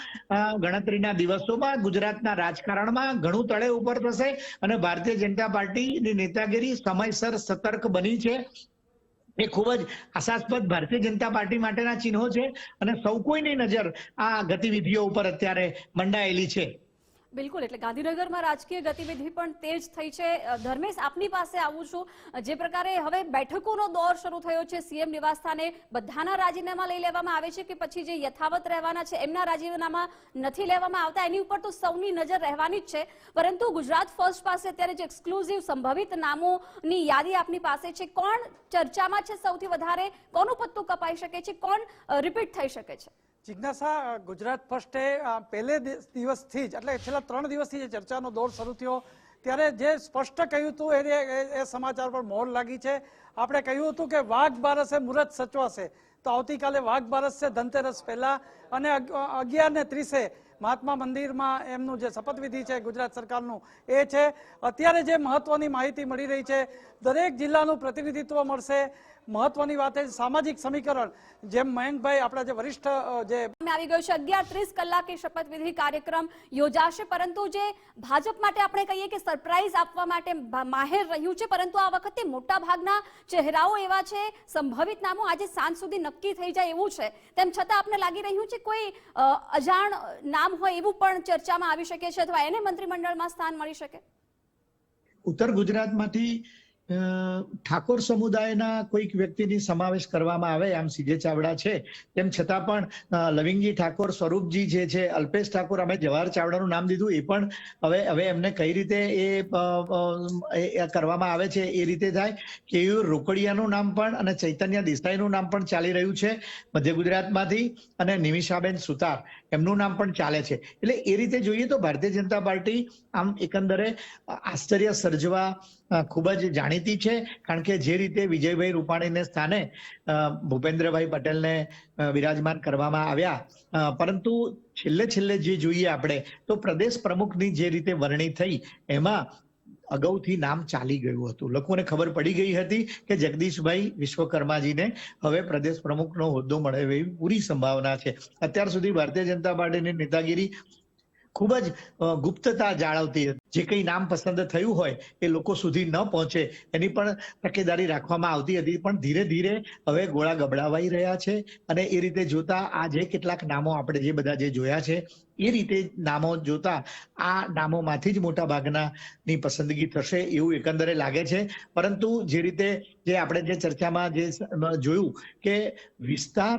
ગણતરીના દિવસોમાં ગુજરાતના રાજકારણમાં ઘણું તળે ઉપર થશે અને ભારતીય જનતા પાર્ટીની નેતાગીરી સમયસર સતર્ક બની છે. એ ખૂબ જ આશાસ્પદ ભારતીય જનતા પાર્ટી માટેના ચિહ્નો છે અને સૌ કોઈની નજર આ ગતિવિધિઓ ઉપર અત્યારે મંડાયેલી છે. બિલકુલ, એટલે ગાંધીનગરમાં રાજકીય ગતિવિધિ પણ તેજ થઈ છે. ધર્મેશ, આપની પાસે આવું છું. જે પ્રકારે હવે બેઠકોનો દોર શરૂ થયો છે, સીએમ નિવાસસ્થાને બધાના રાજીનામા લઈ લેવામાં આવે છે કે પછી જે યથાવત રહેવાના છે એમના રાજીનામા નથી લેવામાં આવતા, એની ઉપર તો સૌની નજર રહેવાની જ છે. પરંતુ ગુજરાત ફર્સ્ટ પાસે અત્યારે જે એક્સક્લુઝિવ સંભવિત નામોની યાદી આપની પાસે છે, કોણ ચર્ચામાં છે સૌથી વધારે, કોનું પત્તું કપાઈ શકે છે, કોણ રિપીટ થઈ શકે છે? જિજ્ઞાસા, ગુજરાત ફર્સ્ટે પહેલે દિવસથી જ એટલે છેલ્લા 3 દિવસથી જે ચર્ચાનો દોર શરૂ થયો ત્યારે જે સ્પષ્ટ કહ્યું હતું એ સમાચાર પર મોહર લાગી છે. આપણે કહ્યું હતું કે વાઘ બારસે મુહૂર્ત સચવાશે, તો આવતીકાલે વાઘ બારસ છે, ધનતેરસ પહેલા, અને 11:30 મહાત્મા મંદિરમાં એમનું જે શપથવિધિ છે ગુજરાત સરકારનું એ છે. અત્યારે જે મહત્વની માહિતી મળી રહી છે, દરેક જિલ્લાનું પ્રતિનિધિત્વ મળશે. મહત્વની વાત છે સામાજિક સમીકરણ, જેમ મયંકભાઈ આપણા જે વરિષ્ઠ જે આવી ગયો છે, 11:30 કલાકે શપથવિધિ કાર્યક્રમ યોજાશે. પરંતુ જે ભાજપ માટે આપણે કહીએ કે સરપ્રાઈઝ આપવા માટે માહેર રહ્યું છે, પરંતુ આ વખતે મોટા ભાગના ચહેરાઓ એવા છે, સંભવિત નામો આજે સાંજ સુધી નક્કી થઈ જાય એવું છે. તેમ છતાં આપને લાગી રહ્યું છે કોઈ અજાણ નામ હોય એવું પણ ચર્ચામાં આવી શકે છે, અથવા એને મંત્રીમંડળમાં સ્થાન મળી શકે? ઉત્તર ગુજરાતમાંથી ઠાકોર સમુદાયના કોઈક વ્યક્તિની સમાવેશ કરવામાં આવે, આમ સીજે ચાવડા છે, તેમ છતાં પણ લવિંગજી ઠાકોર, સ્વરૂપજી જે છે, અલ્પેશ ઠાકોર, અમે જવાહર ચાવડાનું નામ દીધું, એ પણ હવે એમને કઈ રીતે એ કરવામાં આવે છે એ રીતે થાય. કેયુર રોકડિયાનું નામ પણ અને ચૈતન્ય દેસાઈનું નામ પણ ચાલી રહ્યું છે મધ્ય ગુજરાતમાંથી, અને નિમિષાબેન સુતાર એમનું નામ પણ ચાલે છે. એટલે એ રીતે જોઈએ તો ભારતીય જનતા પાર્ટી આમ એકંદરે આશ્ચર્ય સર્જવા ખૂબ જ જાણીતી છે. કારણ કે જે રીતે વિજયભાઈ રૂપાણીને સ્થાને ભૂપેન્દ્રભાઈ પટેલને વિરાજમાન કરવામાં આવ્યા, પરંતુ છેલ્લે જે જોઈએ આપણે તો પ્રદેશ પ્રમુખની જે રીતે વરણી થઈ એમાં અગાઉથી નામ ચાલી ગયું હતું. લોકોને ખબર પડી ગઈ હતી કે જગદીશભાઈ વિશ્વકર્માજીને હવે પ્રદેશ પ્રમુખનો હોદ્દો મળે એવી પૂરી સંભાવના છે. અત્યાર સુધી ભારતીય જનતા પાર્ટીની નેતાગીરી ખૂબ જ ગુપ્તતા જાળવતી હતી. જે કંઈ નામ પસંદ થયું હોય એ લોકો સુધી ન પહોંચે એની પણ તકેદારી રાખવામાં આવતી હતી. પણ ધીરે ધીરે હવે ગોળા ગબડાવાઈ રહ્યા છે, અને એ રીતે જોતા આ જે કેટલાક નામો આપણે જે બધા જે જોયા છે એ રીતે નામો જોતા આ નામોમાંથી જ મોટા ભાગનાની પસંદગી થશે એવું એકંદરે લાગે છે. પરંતુ જે રીતે જે આપણે જે ચર્ચામાં જે જોયું કે વિસ્તાર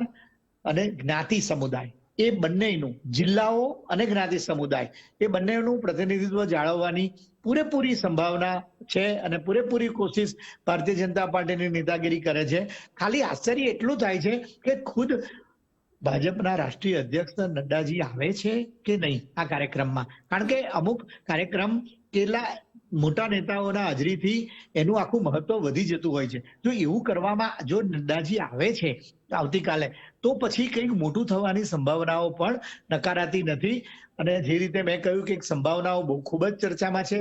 અને જ્ઞાતિ સમુદાય એ બંનેનું, જિલ્લાઓ અને જ્ઞાતિ સમુદાય એ બંનેનું પ્રતિનિધિત્વ જાળવવાની પૂરેપૂરી સંભાવના છે, અને પૂરેપૂરી કોશિશ ભારતીય જનતા પાર્ટીની નેતાગીરી કરે છે. ખાલી આશ્ચર્ય એટલું થાય છે કે ખુદ ભાજપના રાષ્ટ્રીય અધ્યક્ષ નડ્ડાજી આવે છે કે નહીં આ કાર્યક્રમમાં. કારણ કે અમુક કાર્યક્રમ કેટલા મોટા નેતાઓના હાજરીથી એનું આખું મહત્વ વધી જતું હોય છે. જો એવું કરવામાં જો નડ્ડાજી આવે છે આવતીકાલે, તો પછી કંઈક મોટું થવાની સંભાવનાઓ પણ નકારાતી નથી. અને જે રીતે મેં કહ્યું કે સંભાવનાઓ બહુ ખૂબ જ ચર્ચામાં છે.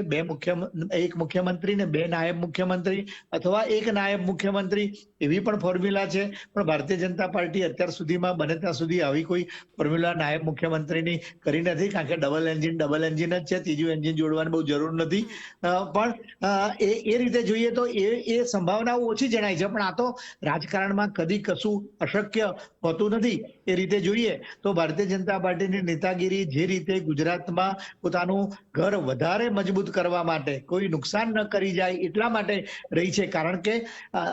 એક મુખ્યમંત્રી ને 2 નાયબ મુખ્યમંત્રી, અથવા 1 નાયબ મુખ્યમંત્રી, એવી પણ ફોર્મ્યુલા છે. પણ ભારતીય જનતા પાર્ટી અત્યાર સુધીમાં બને ત્યાં સુધી આવી કોઈ ફોર્મ્યુલા નાયબ મુખ્યમંત્રીની કરી નથી. કારણ કે ડબલ એન્જિન જ છે, ત્રીજું એન્જિન જોડવાની બહુ જરૂર નથી. પણ એ રીતે જોઈએ તો એ સંભાવનાઓ ઓછી જણાય છે. પણ આ તો રાજકારણમાં કદી કશું અશક્ય હોતું નથી. એ રીતે જોઈએ તો ભારતીય જનતા પાર્ટીની નેતાગીરી જે રીતે ગુજરાતમાં પોતાનું ઘર વધારે મજબૂત કરવા માટે, કોઈ નુકસાન ન કરી જાય એટલા માટે રહી છે. કારણ કે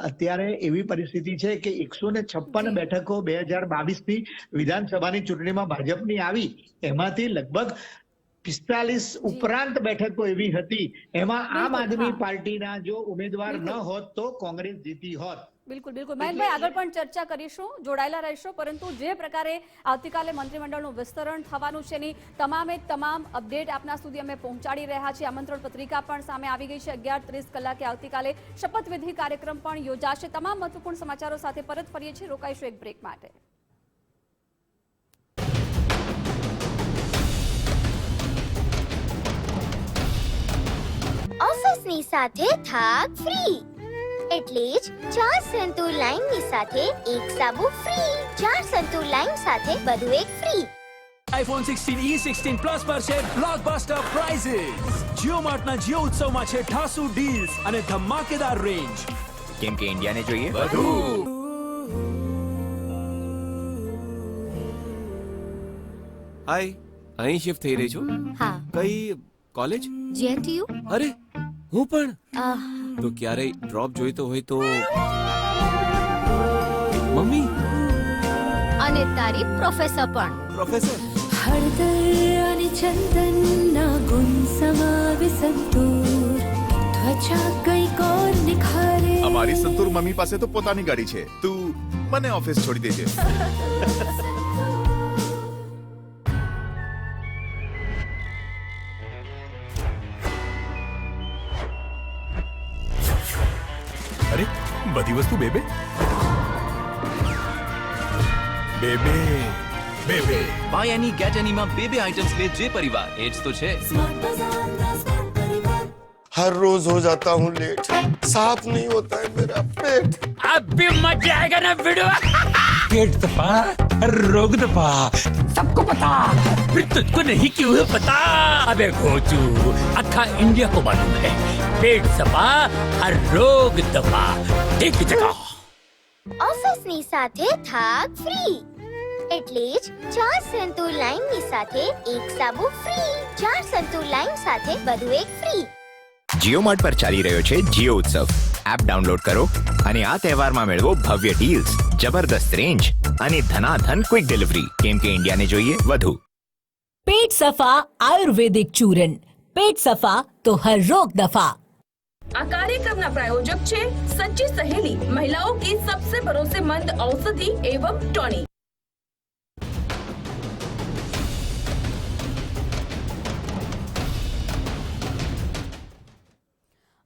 અત્યારે એવી પરિસ્થિતિ છે કે 156 બેઠકો 2022ની વિધાનસભાની ચૂંટણીમાં ભાજપની આવી, એમાંથી લગભગ 45 ઉપરાંત બેઠકો એવી હતી, એમાં આમ આદમી પાર્ટીના જો ઉમેદવાર ન હોત તો કોંગ્રેસ જીતી હોત. બિલકુલ મહેશભાઈ, આગળ પણ ચર્ચા કરીશું, જોડાયેલા રહીશું. પરંતુ જે પ્રકારે આવતીકાલે મંત્રીમંડળનું વિસ્તરણ થવાનું છે એની તમામ અપડેટ આપના સુધી અમે પહોંચાડી રહ્યા છીએ. આમંત્રણ પત્રિકા પણ સામે આવી ગઈ છે. 11:30 કલાકે આવતીકાલે શપથવિધિ કાર્યક્રમ પણ યોજાશે. તમામ મહત્વપૂર્ણ સમાચારો સાથે પરત ફરીએ છીએ. રોકાઈશું એક બ્રેક માટે. ઓફિસની સાથે થાક ફ્રી, એટલે જ 4 સંતૂર લાઈનની સાથે એક સાબુ ફ્રી. 4 સંતૂર લાઈન સાથે બધું એક ફ્રી. iPhone 16e 16 Plus પર છે બ્લોકબસ્ટર પ્રાઇઝીસ. જીઓ માર્ટના જીઓ ઉત્સવમાં છે ઠાસુ ડીલ્સ અને ધમાકેદાર રેન્જ. કેમ કે ઇન્ડિયાને જોઈએ બધું. હાય, અહીં શિફ્ટ થઈ રહી છું? હા, કઈ કોલેજ? GNTU. અરે હું પણ. તો ક્યારેય ડ્રોપ જોઈતો હોય તો મમ્મી. અને તારી પ્રોફેસર પણ. પ્રોફેસર. હળદર અને ચંદનના ગુણ સમાવે સંતૂર, ત્વચા કંઈક ઓર નિખારે. અમારી સંતૂર મમ્મી પાસે તો પોતાની ગાડી છે. તું મને ઓફિસ છોડી દેજે. અરે બધી વસ્તુ બેબે બેબે બેબે બાય એની ગેટ એનીમાં બે આઇટમ્સ લે જે પરિવાર એ જ તો છે. हर रोज हो जाता हूँ लेट, साफ नहीं होता है मेरा पेट. अभी मजा आएगा ना वीडियो. पेट दफा, रोग दफा, सबको पता. फिर तुझको नहीं क्यों है पता? अबे घोचू, अखा इंडिया को मालूम है. पेट सफा, हर रोग दफा. एक जगह. ઓફિસની સાથે થાક ફ્રી. એટલે જ 4 સંતૂર લાઈનની સાથે એક સાબુ ફ્રી. 4 સંતૂર લાઈન સાથે બધું એક ફ્રી. જીઓ માર્ટ પર ચાલી રહ્યો છે જીઓ ઉત્સવ. એપ ડાઉનલોડ કરો અને આ તહેવારમાં મેળવો ભવ્ય ડીલ્સ, જબરદસ્ત રેન્જ અને ધનાધન ક્વિક ડિલિવરી. કેમ કે ઇન્ડિયાને જોઈએ વધુ. पेट सफा आयुर्वेदिक चूरन, पेट सफा तो हर रोग दफा. આ કાર્યક્રમના પ્રાયોજક છે સચ્ચી સહેલી, મહિલાओं की सबसे भरोसेमंद औषधि एवं टॉनिक.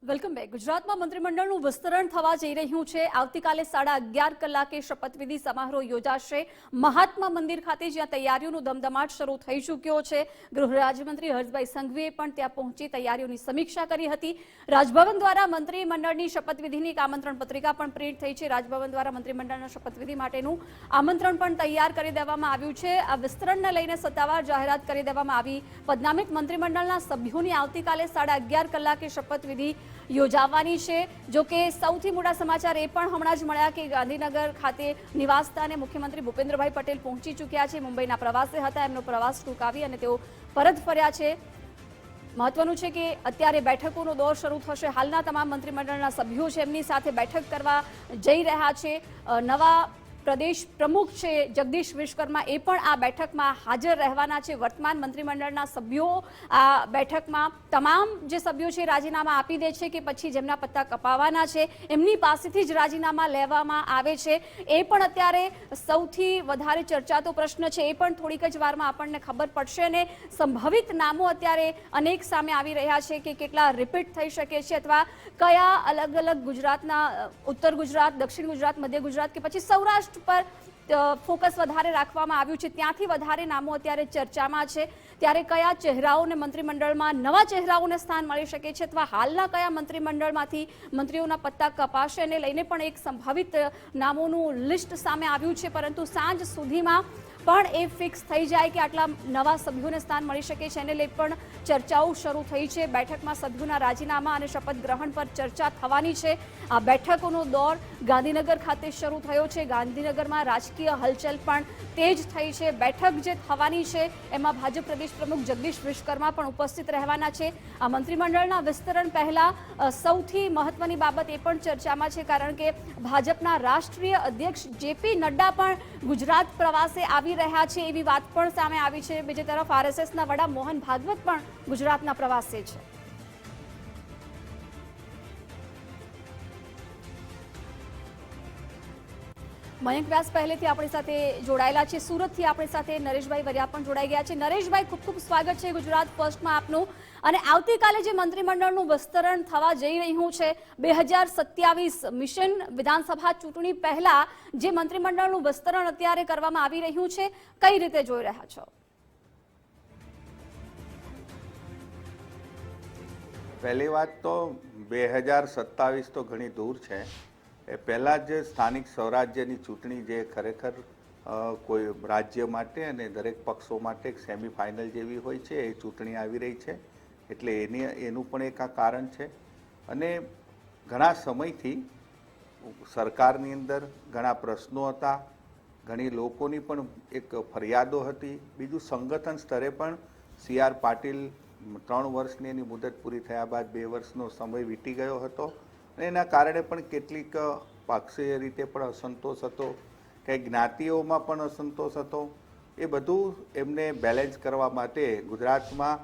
Welcome back. ગુજરાતમાં મંત્રીમંડળનું વિસ્તરણ થવા જઈ રહ્યું છે. આવતીકાલે 11:30 કલાકે શપથવિધિ સમારોહ યોજાશે મહાત્મા મંદિર ખાતે, જ્યાં તૈયારીઓનો ધમધમાટ શરૂ થઈ ચૂક્યો છે. ગૃહ રાજ્યમંત્રી હર્ષભાઈ સંઘવીએ પણ ત્યાં પહોંચી તૈયારીઓની સમીક્ષા કરી હતી. રાજભવન દ્વારા મંત્રીમંડળની શપથવિધિની એક આમંત્રણ પત્રિકા પણ પ્રિન્ટ થઈ છે. રાજભવન દ્વારા મંત્રીમંડળના શપથવિધિ માટેનું આમંત્રણ પણ તૈયાર કરી દેવામાં આવ્યું છે. આ વિસ્તરણને લઈને સત્તાવાર જાહેરાત કરી દેવામાં આવી. પદનામિત મંત્રીમંડળના સભ્યોની આવતીકાલે 11:30 કલાકે શપથવિધિ યોજાવાની છે. જો કે સૌથી મોટા સમાચાર એ પણ હમણાં જ મળ્યા કે ગાંધીનગર ખાતે નિવાસસ્થાને મુખ્યમંત્રી ભૂપેન્દ્રભાઈ પટેલ પહોંચી ચૂક્યા છે. મુંબઈના પ્રવાસે હતા, એમનો પ્રવાસ ટૂંકાવી અને તેઓ પરત ફર્યા છે. મહત્વનું છે કે અત્યારે બેઠકોનો દોર શરૂ થશે. હાલના તમામ મંત્રીમંડળના સભ્યો છે એમની સાથે બેઠક કરવા જઈ રહ્યા છે. નવા પ્રદેશ પ્રમુખ છે જગદીશ વિશ્વકર્મા, એ પણ આ બેઠકમાં હાજર રહેવાના છે. વર્તમાન મંત્રીમંડળના સભ્યો આ બેઠકમાં તમામ જે સભ્યો છે રાજીનામા આપી દે છે કે પછી જેમના પત્તા કપાવાના છે એમની પાસેથી જ રાજીનામા લેવામાં આવે છે. એ પણ અત્યારે સૌથી વધારે ચર્ચાતો પ્રશ્ન છે. એ પણ થોડીક જ વારમાં આપણને ખબર પડશે. અને સંભવિત નામો અત્યારે અનેક સામે આવી રહ્યા છે કે કેટલા રિપીટ થઈ શકે છે અથવા કયા અલગ અલગ ગુજરાતના, ઉત્તર ગુજરાત, દક્ષિણ ગુજરાત, મધ્ય ગુજરાત કે પછી સૌરાષ્ટ્ર પર ફોકસ વધારે રાખવામાં આવ્યું છે. ત્યાંથી વધારે નામો અત્યારે ચર્ચામાં છે. ત્યારે કયા ચહેરાઓને મંત્રીમંડળમાં, નવા ચહેરાઓને સ્થાન મળી શકે છે અથવા હાલના કયા મંત્રીમંડળમાંથી મંત્રીઓના પત્તા કપાશે એને લઈને પણ એક સંભવિત નામોનું લિસ્ટ સામે આવ્યું છે. પરંતુ સાંજ સુધીમાં પણ એ ફિક્સ થઈ જાય કે આટલા નવા સભ્યોને સ્થાન મળી શકે છે એને લઈ પણ ચર્ચાઓ શરૂ થઈ છે. બેઠકમાં સભ્યોના રાજીનામા અને શપથ ગ્રહણ પર ચર્ચા થવાની છે. આ બેઠકોનો દોર ગાંધીનગર ખાતે શરૂ થયો છે. ગાંધીનગરમાં રાજકીય હલચલ પણ તેજ થઈ છે. બેઠક જે થવાની છે એમાં ભાજપ પ્રદેશ પ્રમુખ જગદીશ વિશ્વકર્મા પણ ઉપસ્થિત રહેવાના છે. આ મંત્રીમંડળના વિસ્તરણ પહેલા સૌથી મહત્વની બાબત એ પણ ચર્ચામાં છે, કારણ કે ભાજપના રાષ્ટ્રીય અધ્યક્ષ જેપી નડ્ડા પણ ગુજરાત પ્રવાસે આવી રહ્યા છે એવી વાત પણ સામે આવી છે. બીજી તરફ આરએસએસના વડા મોહન ભાગવત પણ ગુજરાતના પ્રવાસે છે. મયંક વ્યાસ પહેલેથી આપણી સાથે જોડાયેલા છે. સુરતથી આપણી સાથે નરેશભાઈ વરિયા પણ જોડાઈ ગયા છે. નરેશભાઈ, ખૂબ ખૂબ સ્વાગત છે ગુજરાત ફર્સ્ટમાં આપનું. અને આવતીકાલે જે મંત્રીમંડળનું વિસ્તરણ થવા જઈ રહ્યું છે 2027 મિશન વિધાનસભા ચૂંટણી પહેલા જે મંત્રીમંડળનું વિસ્તરણ અત્યારે કરવામાં આવી રહ્યું છે, કઈ રીતે જોઈ રહ્યા છો? પહેલી વાત તો 2027 તો ઘણી દૂર છે. એ પહેલાં જ સ્થાનિક સ્વરાજ્યની ચૂંટણી જે ખરેખર કોઈ રાજ્ય માટે અને દરેક પક્ષો માટે એક સેમિફાઇનલ જેવી હોય છે, એ ચૂંટણી આવી રહી છે. એટલે એનું પણ એક આ કારણ છે. અને ઘણા સમયથી સરકારની અંદર ઘણા પ્રશ્નો હતા, ઘણી લોકોની પણ એક ફરિયાદો હતી. બીજું સંગઠન સ્તરે પણ CR પાટીલ 3 વર્ષની એની મુદત પૂરી થયા બાદ 2 વર્ષનો સમય વીતી ગયો હતો અને એના કારણે પણ કેટલીક પક્ષીય રીતે પણ અસંતોષ હતો, કંઈક જ્ઞાતિઓમાં પણ અસંતોષ હતો. એ બધું એમને બેલેન્સ કરવા માટે ગુજરાતમાં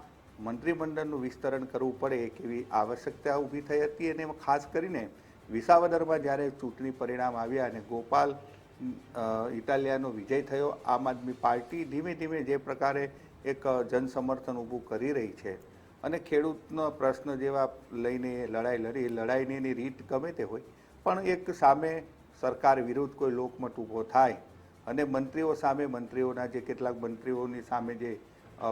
મંત્રીમંડળનું વિસ્તરણ કરવું પડે એક એવી આવશ્યકતા ઊભી થઈ હતી. અને ખાસ કરીને વિસાવદરમાં જ્યારે ચૂંટણી પરિણામ આવ્યા અને ગોપાલ ઇટાલિયાનો વિજય થયો, આમ આદમી પાર્ટી ધીમે ધીમે જે પ્રકારે એક જનસમર્થન ઊભું કરી રહી છે અને ખેડૂતનો પ્રશ્ન જેવા લઈને લડાઈની એની રીત ગમે તે હોય, પણ એક સામે સરકાર વિરુદ્ધ કોઈ લોકમત ઊભો થાય અને મંત્રીઓ સામે, મંત્રીઓના જે કેટલાક મંત્રીઓની સામે જે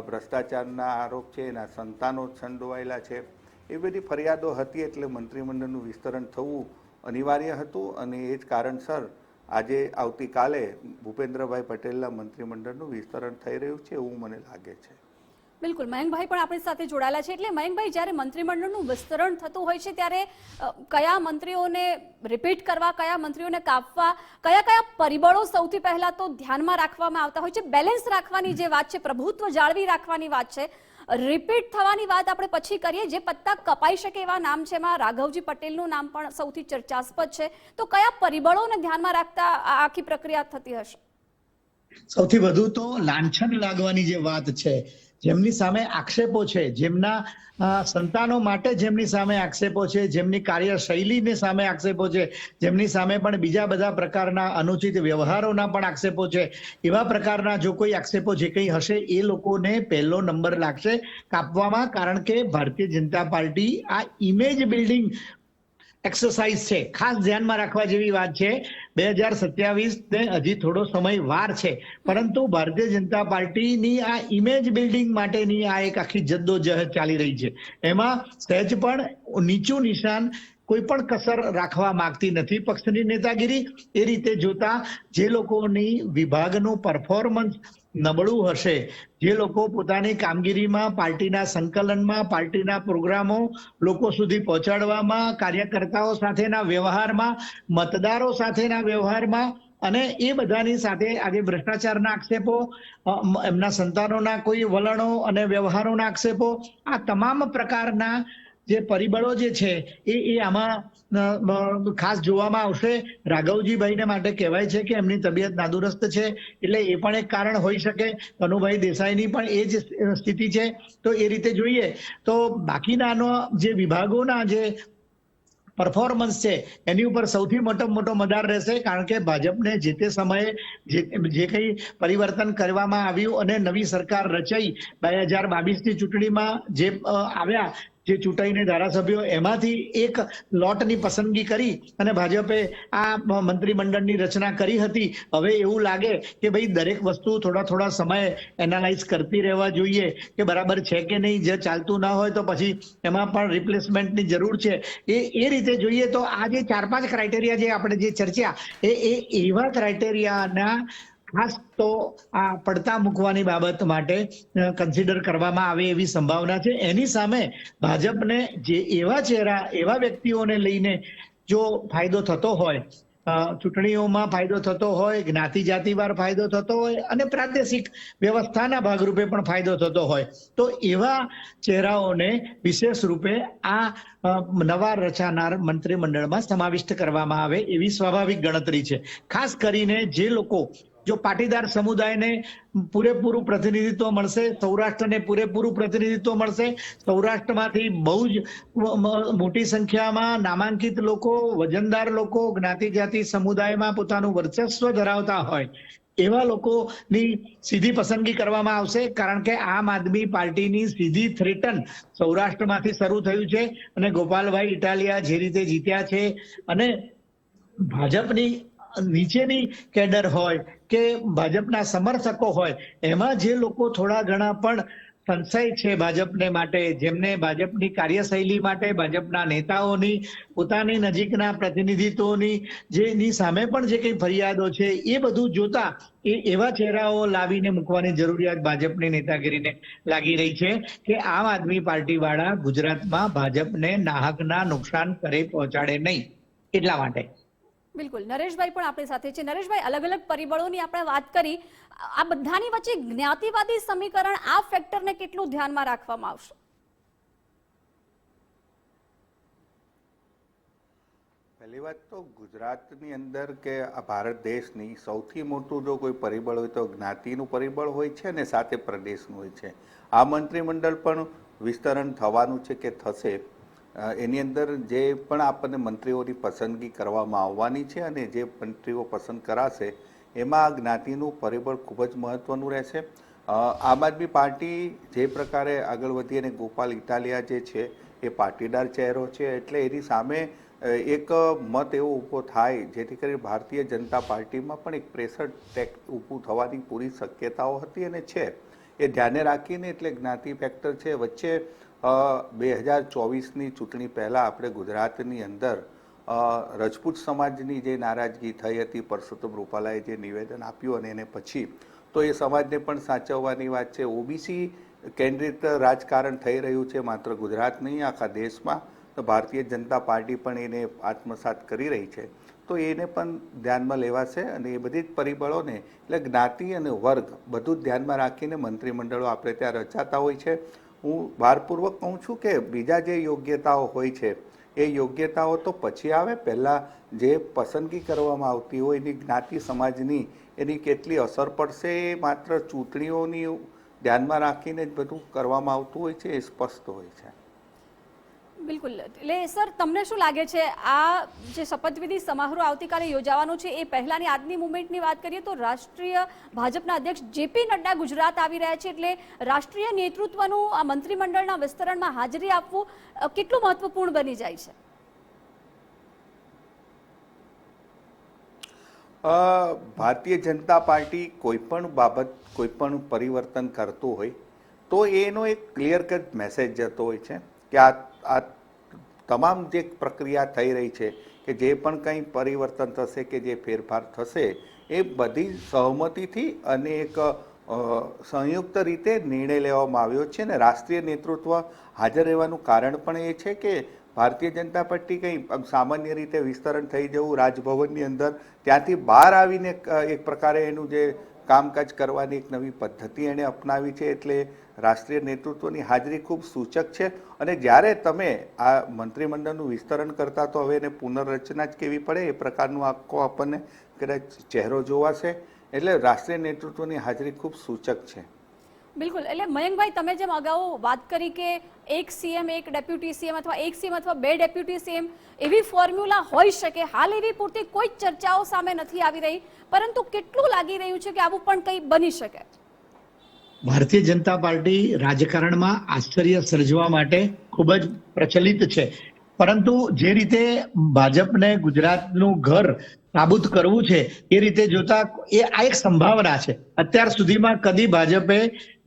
ભ્રષ્ટાચારના આરોપ છે, એના સંતાનો સંડોવાયેલા છે, એ બધી ફરિયાદો હતી. એટલે મંત્રીમંડળનું વિસ્તરણ થવું અનિવાર્ય હતું અને એ જ કારણસર આજે આવતીકાલે ભૂપેન્દ્રભાઈ પટેલના મંત્રીમંડળનું વિસ્તરણ થઈ રહ્યું છે એવું મને લાગે છે. બિલકુલ, મયંકભાઈ પણ આપણી સાથે જોડાયેલા છે. એટલે મયંકભાઈ, જ્યારે મંત્રીમંડળનું વિસ્તરણ થતું હોય છે ત્યારે કયા મંત્રીઓને રિપીટ કરવા, કયા મંત્રીઓને કાપવા, કયા કયા પરિબળો સૌથી પહેલા તો ધ્યાનમાં રાખવામાં આવતા હોય છે? બેલેન્સ રાખવાની જે વાત છે, પ્રભુત્વ જાળવી રાખવાની વાત છે, રિપીટ થવાની વાત આપણે પછી કરીએ. જે પત્તા કપાઈ શકે એવા નામ છે, એમાં રાઘવજી પટેલનું નામ પણ સૌથી ચર્ચાસ્પદ છે. તો કયા પરિબળોને ધ્યાનમાં રાખતા આ આખી પ્રક્રિયા થતી હશે? સૌથી વધુ તો લાંછન લાગવાની જે વાત છે, જેમની સામે આક્ષેપો છે, જેમના સંતાનો માટે જેમની સામે આક્ષેપો છે, જેમની કાર્યશૈલીની સામે આક્ષેપો છે, જેમની સામે પણ બીજા બધા પ્રકારના અનુચિત વ્યવહારોના પણ આક્ષેપો છે, એવા પ્રકારના જો કોઈ આક્ષેપો જે કંઈ હશે એ લોકોને પહેલો નંબર લાગશે કાપવામાં. કારણ કે ભારતીય જનતા પાર્ટી આ ઇમેજ બિલ્ડિંગ એક્સરસાઇઝ છે, ખાસ ધ્યાનમાં રાખવા જેવી વાત છે. 2027 ને હજી થોડો સમય વાર છે, પરંતુ ભારતીય જનતા પાર્ટીની આ ઇમેજ બિલ્ડિંગ માટેની આ એક આખી જદ્દોજહદ ચાલી રહી છે. એમાં સહેજ પણ નીચું નિશાન કોઈ પણ કસર રાખવા માંગતી નથી પક્ષની નેતાગીરી. એ રીતે જોતા જે લોકોની વિભાગનું પરફોર્મન્સ નબળું હશે, જે લોકો પોતાની કામગીરીમાં, પાર્ટીના સંકલનમાં, પાર્ટીના પ્રોગ્રામો લોકો સુધી પહોંચાડવામાં, કાર્યકર્તાઓ સાથેના વ્યવહારમાં, મતદારો સાથેના વ્યવહારમાં અને એ બધાની સાથે આજે ભ્રષ્ટાચારના આક્ષેપો, એમના સંતાનોના કોઈ વલણો અને વ્યવહારોના આક્ષેપો, આ તમામ પ્રકારના જે પરિબળો જે છે એ આમાં ખાસ જોવામાં આવશે. રાઘવજીભાઈને માટે કહેવાય છે કે એમની તબિયત નાદુરસ્ત છે, એટલે એ પણ એક કારણ હોઈ શકે. કનુભાઈ દેસાઈની પણ એ જ સ્થિતિ છે. તો એ રીતે જોઈએ તો બાકીના જે વિભાગોના જે પરફોર્મન્સ છે એની ઉપર સૌથી મોટો મદાર રહેશે. કારણ કે ભાજપને જે તે સમયે જે કંઈ પરિવર્તન કરવામાં આવ્યું અને નવી સરકાર રચાઈ 2022ની ચૂંટણીમાં જે આવ્યા, જે ચૂંટાઈને ધારાસભ્યો, એમાંથી એક લોટની પસંદગી કરી અને ભાજપે આ મંત્રીમંડળની રચના કરી હતી. હવે એવું લાગે કે ભાઈ દરેક વસ્તુ થોડા સમયે એનાલાઇઝ કરતી રહેવા જોઈએ કે બરાબર છે કે નહીં. જે ચાલતું ના હોય તો પછી એમાં પણ રિપ્લેસમેન્ટની જરૂર છે. એ રીતે જોઈએ તો આ જે 4-5 ક્રાઇટેરિયા જે આપણે જે ચર્ચા એ એવા ક્રાઇટેરિયાના ખાસ તો આ પડતા મૂકવાની બાબત માટે કન્સિડર કરવામાં આવે એવી સંભાવના છે. એની સામે ભાજપને જે એવા ચહેરા, એવા વ્યક્તિઓને લઈને જો ફાયદો થતો હોય, ચૂંટણીઓમાં ફાયદો થતો હોય, જ્ઞાતિ જાતિવાર ફાયદો થતો હોય અને પ્રાદેશિક વ્યવસ્થાના ભાગરૂપે પણ ફાયદો થતો હોય, તો એવા ચહેરાઓને વિશેષ રૂપે આ નવા રચાનાર મંત્રીમંડળમાં સમાવિષ્ટ કરવામાં આવે એવી સ્વાભાવિક ગણતરી છે. ખાસ કરીને જે લોકો, જો પાટીદાર સમુદાયને પૂરેપૂરું પ્રતિનિધિત્વ મળશે, સૌરાષ્ટ્રને પૂરેપૂરું પ્રતિનિધિત્વ મળશે, સૌરાષ્ટ્રમાંથી બહુ જ મોટી સંખ્યામાં નામાંકિત લોકો, વજનદાર લોકો, જ્ઞાતિ જાતિ સમુદાયમાં પોતાનું વર્ચસ્વ ધરાવતા હોય એવા લોકોની સીધી પસંદગી કરવામાં આવશે. કારણ કે આમ આદમી પાર્ટીની સીધી થ્રેટન સૌરાષ્ટ્રમાંથી શરૂ થયું છે અને ગોપાલભાઈ ઇટાલિયા જે રીતે જીત્યા છે અને ભાજપની નીચેની કેડર હોય કે ભાજપના સમર્થકો હોય, એમાં જે લોકો થોડા ઘણા પણ સંશય છે ભાજપને માટે, જેમને ભાજપની કાર્યશૈલી માટે, ભાજપના નેતાઓની, પોતાની નજીકના પ્રતિનિધિત્વોની જેની સામે પણ જે કંઈ ફરિયાદો છે એ બધું જોતા એવા ચહેરાઓ લાવીને મૂકવાની જરૂરિયાત ભાજપની નેતાગીરીને લાગી રહી છે કે આમ આદમી પાર્ટી વાળા ગુજરાતમાં ભાજપને નાહકના નુકસાન કરે પહોંચાડે નહીં એટલા માટે. બિલકુલ, નરેશભાઈ પણ આપણી સાથે છે. નરેશભાઈ, અલગ અલગ પરિબળોની આપણે વાત કરી, આ બધાની વચ્ચે જ્ઞાતિવાદી સમીકરણ, આ ફેક્ટરને કેટલું ધ્યાનમાં રાખવામાં આવશે? પહેલી વાત તો ગુજરાતની અંદર કે આ ભારત દેશની સૌથી મોટું જો કોઈ પરિબળ હોય તો જ્ઞાતિનું પરિબળ હોય છે અને સાથે પ્રદેશનું હોય છે. આ મંત્રીમંડળ પણ વિસ્તરણ થવાનું છે કે થશે, એની અંદર જે પણ આપણને મંત્રીઓની પસંદગી કરવામાં આવવાની છે અને જે મંત્રીઓ પસંદ કરાશે એમાં આ જ્ઞાતિનું પરિબળ ખૂબ જ મહત્વનું રહેશે. આમ આદમી પાર્ટી જે પ્રકારે આગળ વધી અને ગોપાલ ઇટાલિયા જે છે એ પાટીદાર ચહેરો છે, એટલે એની સામે એક મત એવો ઊભો થાય જેથી કરી ભારતીય જનતા પાર્ટીમાં પણ એક પ્રેશર ટેક ઊભું થવાની પૂરી શક્યતાઓ હતી અને છે. એ ધ્યાને રાખીને એટલે જ્ઞાતિ ફેક્ટર છે. વચ્ચે 2024ની ચૂંટણી પહેલાં આપણે ગુજરાતની અંદર રજપૂત સમાજની જે નારાજગી થઈ હતી, પરસોત્તમ રૂપાલાએ જે નિવેદન આપ્યું અને એને પછી તો એ સમાજને પણ સાચવવાની વાત છે. ઓબીસી કેન્દ્રિત રાજકારણ થઈ રહ્યું છે માત્ર ગુજરાત નહીં, આખા દેશમાં. તો ભારતીય જનતા પાર્ટી પણ એને આત્મસાત કરી રહી છે, તો એને પણ ધ્યાનમાં લેવાશે અને એ બધી જ પરિબળોને એટલે જ્ઞાતિ અને વર્ગ બધું જ ધ્યાનમાં રાખીને મંત્રીમંડળો આપણે ત્યાં રચાતા હોય છે. હું ભારપૂર્વક કહું છું કે બીજા જે યોગ્યતાઓ હોય છે એ યોગ્યતાઓ તો પછી આવે, પહેલાં જે પસંદગી કરવામાં આવતી હોય એની જ્ઞાતિ સમાજની એની કેટલી અસર પડશે એ માત્ર ચૂંટણીઓની ધ્યાનમાં રાખીને જ બધું કરવામાં આવતું હોય છે, એ સ્પષ્ટ હોય છે. બિલકુલ. એટલે સર, તમને શું લાગે છે આ જે શપથવિધિ સમારોહ આવતીકાલે યોજાવાનો છે એ પહેલાની આજની મુવમેન્ટની વાત કરીએ તો રાષ્ટ્રીય ભાજપના અધ્યક્ષ જેપી નડ્ડા ગુજરાત આવી રહ્યા છે, એટલે રાષ્ટ્રીય નેતૃત્વનું આ મંત્રીમંડળના વિસ્તરણમાં હાજરી આપવું કેટલું મહત્વપૂર્ણ બની જાય છે? ભારતીય જનતા પાર્ટી કોઈ પણ બાબત, કોઈ પણ પરિવર્તન કરતું હોય તો એનો એક ક્લિયર કટ મેસેજ જતો હોય છે કે આ તમામ જે પ્રક્રિયા થઈ રહી છે કે જે પણ કંઈ પરિવર્તન થશે કે જે ફેરફાર થશે એ બધી સહમતિથી અને એક સંયુક્ત રીતે નિર્ણય લેવામાં આવ્યો છે. અને રાષ્ટ્રીય નેતૃત્વ હાજર રહેવાનું કારણ પણ એ છે કે ભારતીય જનતા પાર્ટી કંઈ સામાન્ય રીતે વિસ્તરણ થઈ જવું રાજભવનની અંદર, ત્યાંથી બહાર આવીને એક પ્રકારે એનું જે કામકાજ કરવાની એક નવી પદ્ધતિ એણે અપનાવી છે, એટલે રાષ્ટ્રીય નેતૃત્વની હાજરી ખૂબ સૂચક છે. અને જ્યારે તમે આ મંત્રીમંડળનું વિસ્તરણ કરતા તો હવે એને પુનર્રચના જ કેવી પડે એ પ્રકારનું આખો આપણને કદાચ ચહેરો જોવાશે, એટલે રાષ્ટ્રીય નેતૃત્વની હાજરી ખૂબ સૂચક છે. બિલકુલ. એટલે મયંકભાઈ, તમે જેમ અગાઉ વાત કરી કે એક સીએમ, એક ડેપ્યુટી સીએમ અથવા એક સીએમ અથવા બે ડેપ્યુટી સીએમ એવી ફોર્મ્યુલા હોઈ શકે, હાલ એવી પૂરતી કોઈ ચર્ચાઓ સામે નથી આવી રહી, પરંતુ કેટલું લાગી રહ્યું છે કે આવું પણ કંઈ બની શકે? ભારતીય જનતા પાર્ટી રાજકારણમાં આશ્ચર્ય સર્જવા માટે ખૂબ જ પ્રચલિત છે, પરંતુ જે રીતે ભાજપને ગુજરાતનું ઘર નાબૂદ કરવું છે એ રીતે જોતા આ એક સંભાવના છે. અત્યાર સુધીમાં કદી ભાજપે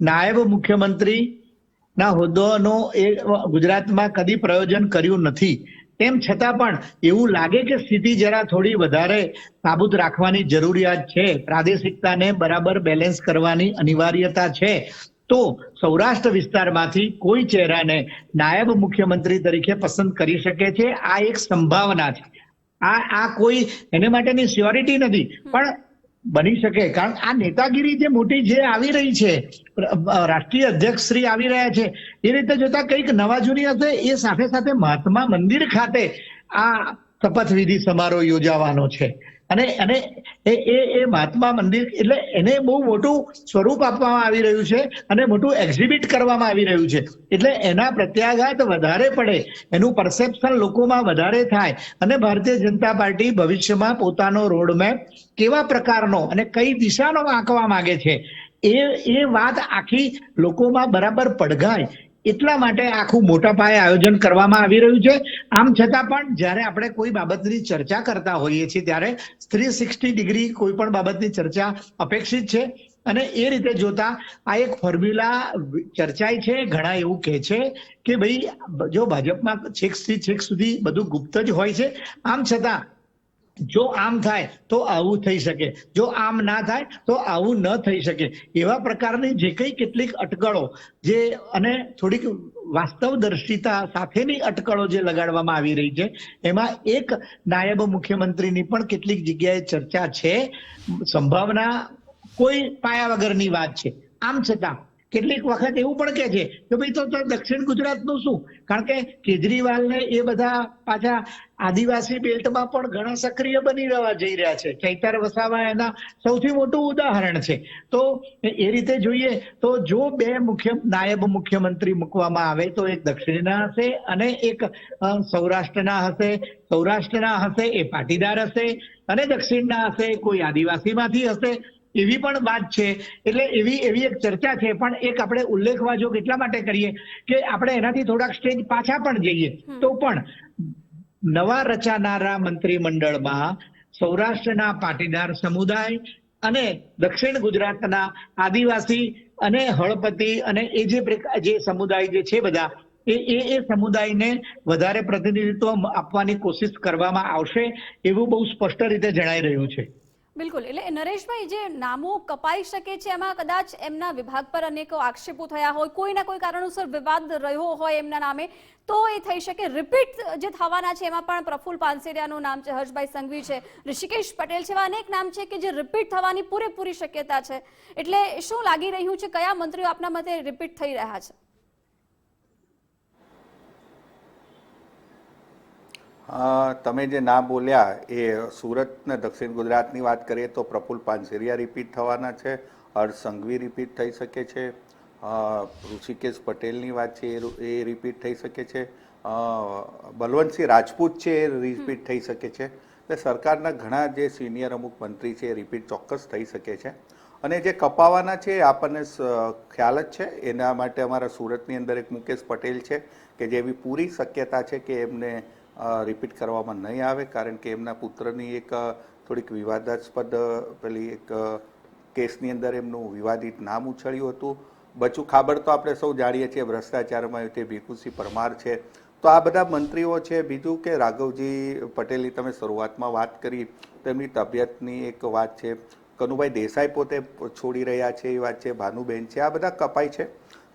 નાયબ મુખ્યમંત્રીના હોદ્દાનો એ ગુજરાતમાં કદી પ્રયોજન કર્યું નથી. તેમ છતાં પણ એવું લાગે કે સ્થિતિ જરા થોડી વધારે નાબૂદ રાખવાની જરૂરિયાત છે, પ્રાદેશિકતાને બરાબર બેલેન્સ કરવાની અનિવાર્યતા છે. તો સૌરાષ્ટ્ર વિસ્તારમાંથી કોઈ ચહેરાને નાયબ મુખ્યમંત્રી તરીકે પસંદ કરી શકે છે, આ એક સંભાવના છે. આ કોઈ એને માટેની સ્યોરિટી નથી, પણ બની શકે. કારણ આ નેતાગીરી જે મોટી જે આવી રહી છે, રાષ્ટ્રીય અધ્યક્ષ શ્રી આવી રહ્યા છે, એ રીતે જોતા કંઈક નવા જૂની હશે. એ સાથે સાથે મહાત્મા મંદિર ખાતે આ શપથવિધિ સમારોહ યોજાવાનો છે અને એ મહાત્મા મંદિર એટલે એને બહુ મોટું સ્વરૂપ આપવામાં આવી રહ્યું છે અને મોટું એક્ઝિબિટ કરવામાં આવી રહ્યું છે, એટલે એના પ્રત્યાઘાત વધારે પડે, એનું પરસેપ્શન લોકોમાં વધારે થાય અને ભારતીય જનતા પાર્ટી ભવિષ્યમાં પોતાનો રોડમેપ કેવા પ્રકારનો અને કઈ દિશાનો આંકવા માંગે છે એ વાત આખી લોકોમાં બરાબર પડઘાય, એટલા માટે આખું મોટા પાયે આયોજન કરવામાં આવી રહ્યું છે. આમ છતાં પણ જ્યારે આપણે કોઈ બાબતની ચર્ચા કરતા હોઈએ છીએ ત્યારે 360 ડિગ્રી કોઈ પણ બાબતની ચર્ચા અપેક્ષિત છે અને એ રીતે જોતા આ એક ફોર્મ્યુલા ચર્ચાય છે. ઘણા એવું કહે છે કે ભાઈ જો ભાજપમાં છેક સુધી બધું ગુપ્ત જ હોય છે, આમ છતાં જો આમ થાય તો આવું થઈ શકે, જો આમ ના થાય તો આવું ન થઈ શકે, એવા પ્રકારની જે કઈ કેટલીક અટકળો જે અને થોડીક વાસ્તવદર્શિતા સાથેની અટકળો જે લગાડવામાં આવી રહી છે, એમાં એક નાયબ મુખ્યમંત્રીની પણ કેટલીક જગ્યાએ ચર્ચા છે. સંભાવના કોઈ પાયા વગરની વાત છે. આમ છતાં કેટલીક વખત એવું પણ કે છે કે ભાઈ તો દક્ષિણ ગુજરાતનું શું, કારણ કે કેજરીવાલને એ બધા પાછા આદિવાસી બેલ્ટમાં પણ ઘણા સક્રિય બની જઈ રહ્યા છે. ચૈતર વસાવા એના સૌથી મોટું ઉદાહરણ છે. તો એ રીતે જોઈએ તો જો બે નાયબ મુખ્યમંત્રી મૂકવામાં આવે તો એક દક્ષિણના હશે અને એક સૌરાષ્ટ્રના હશે. સૌરાષ્ટ્રના હશે એ પાટીદાર હશે અને દક્ષિણના હશે કોઈ આદિવાસીમાંથી હશે, એવી પણ વાત છે. એટલે એવી એક ચર્ચા છે. પણ એક આપણે ઉલ્લેખવા જો એટલા માટે કરીએ કે આપણે એનાથી થોડાક સ્ટેજ પાછા પણ જઈએ તો પણ નવા રચાનારા મંત્રીમંડળમાં સૌરાષ્ટ્રના પાટીદાર સમુદાય અને દક્ષિણ ગુજરાતના આદિવાસી અને હળપતિ અને એ જે સમુદાય જે છે બધા એ સમુદાયને વધારે પ્રતિનિધિત્વ આપવાની કોશિશ કરવામાં આવશે એવું બહુ સ્પષ્ટ રીતે જણાઈ રહ્યું છે. બિલકુલ. એટલે નરેશભાઈ, જે નામો કપાઈ શકે છે એમાં કદાચ એમના વિભાગ પર અનેકો આક્ષેપો થયા હોય, કોઈના કોઈ કારણોસર વિવાદ રહ્યો હોય એમના નામે, તો એ થઈ શકે. રિપીટ જે થવાના છે એમાં પણ પ્રફુલ્લ પાનસેરિયાનું નામ છે, હર્ષભાઈ સંઘવી છે, ઋષિકેશ પટેલ છે, એવા અનેક નામ છે કે જે રિપીટ થવાની પૂરેપૂરી શક્યતા છે. એટલે શું લાગી રહ્યું છે, કયા મંત્રીઓ આપના મતે રિપીટ થઈ રહ્યા છે? તમે જે નામ બોલ્યા એ સુરત ને દક્ષિણ ગુજરાતની વાત કરીએ તો પ્રફુલ્લ પાનસેરિયા રિપીટ થવાના છે, હર્ષ સંઘવી રિપીટ થઈ શકે છે, ઋષિકેશ પટેલની વાત છે એ રિપીટ થઈ શકે છે, બલવંતસિંહ રાજપૂત છે એ રિપીટ થઈ શકે છે. એટલે સરકારના ઘણા જે સિનિયર અમુક મંત્રી છે એ રિપીટ ચોક્કસ થઈ શકે છે. અને જે કપાવાના છે એ આપણને ખ્યાલ જ છે. એના માટે અમારા સુરતની અંદર એક મુકેશ પટેલ છે કે જેવી પૂરી શક્યતા છે કે એમને રિપીટ કરવામાં નહીં આવે, કારણ કે એમના પુત્રની એક થોડીક વિવાદાસ્પદ પેલી એક કેસની અંદર એમનું વિવાદિત નામ ઉછળ્યું હતું. બચુ ખાબડ તો આપણે સૌ જાણીએ છીએ ભ્રષ્ટાચારમાં, તે ભીખુસિંહ પરમાર છે. તો આ બધા મંત્રીઓ છે. બીજું કે રાઘવજી પટેલની તમે શરૂઆતમાં વાત કરી તો એમની તબિયતની એક વાત છે. કનુભાઈ દેસાઈ પોતે છોડી રહ્યા છે એ વાત છે, ભાનુબેન છે, આ બધા કપાય છે.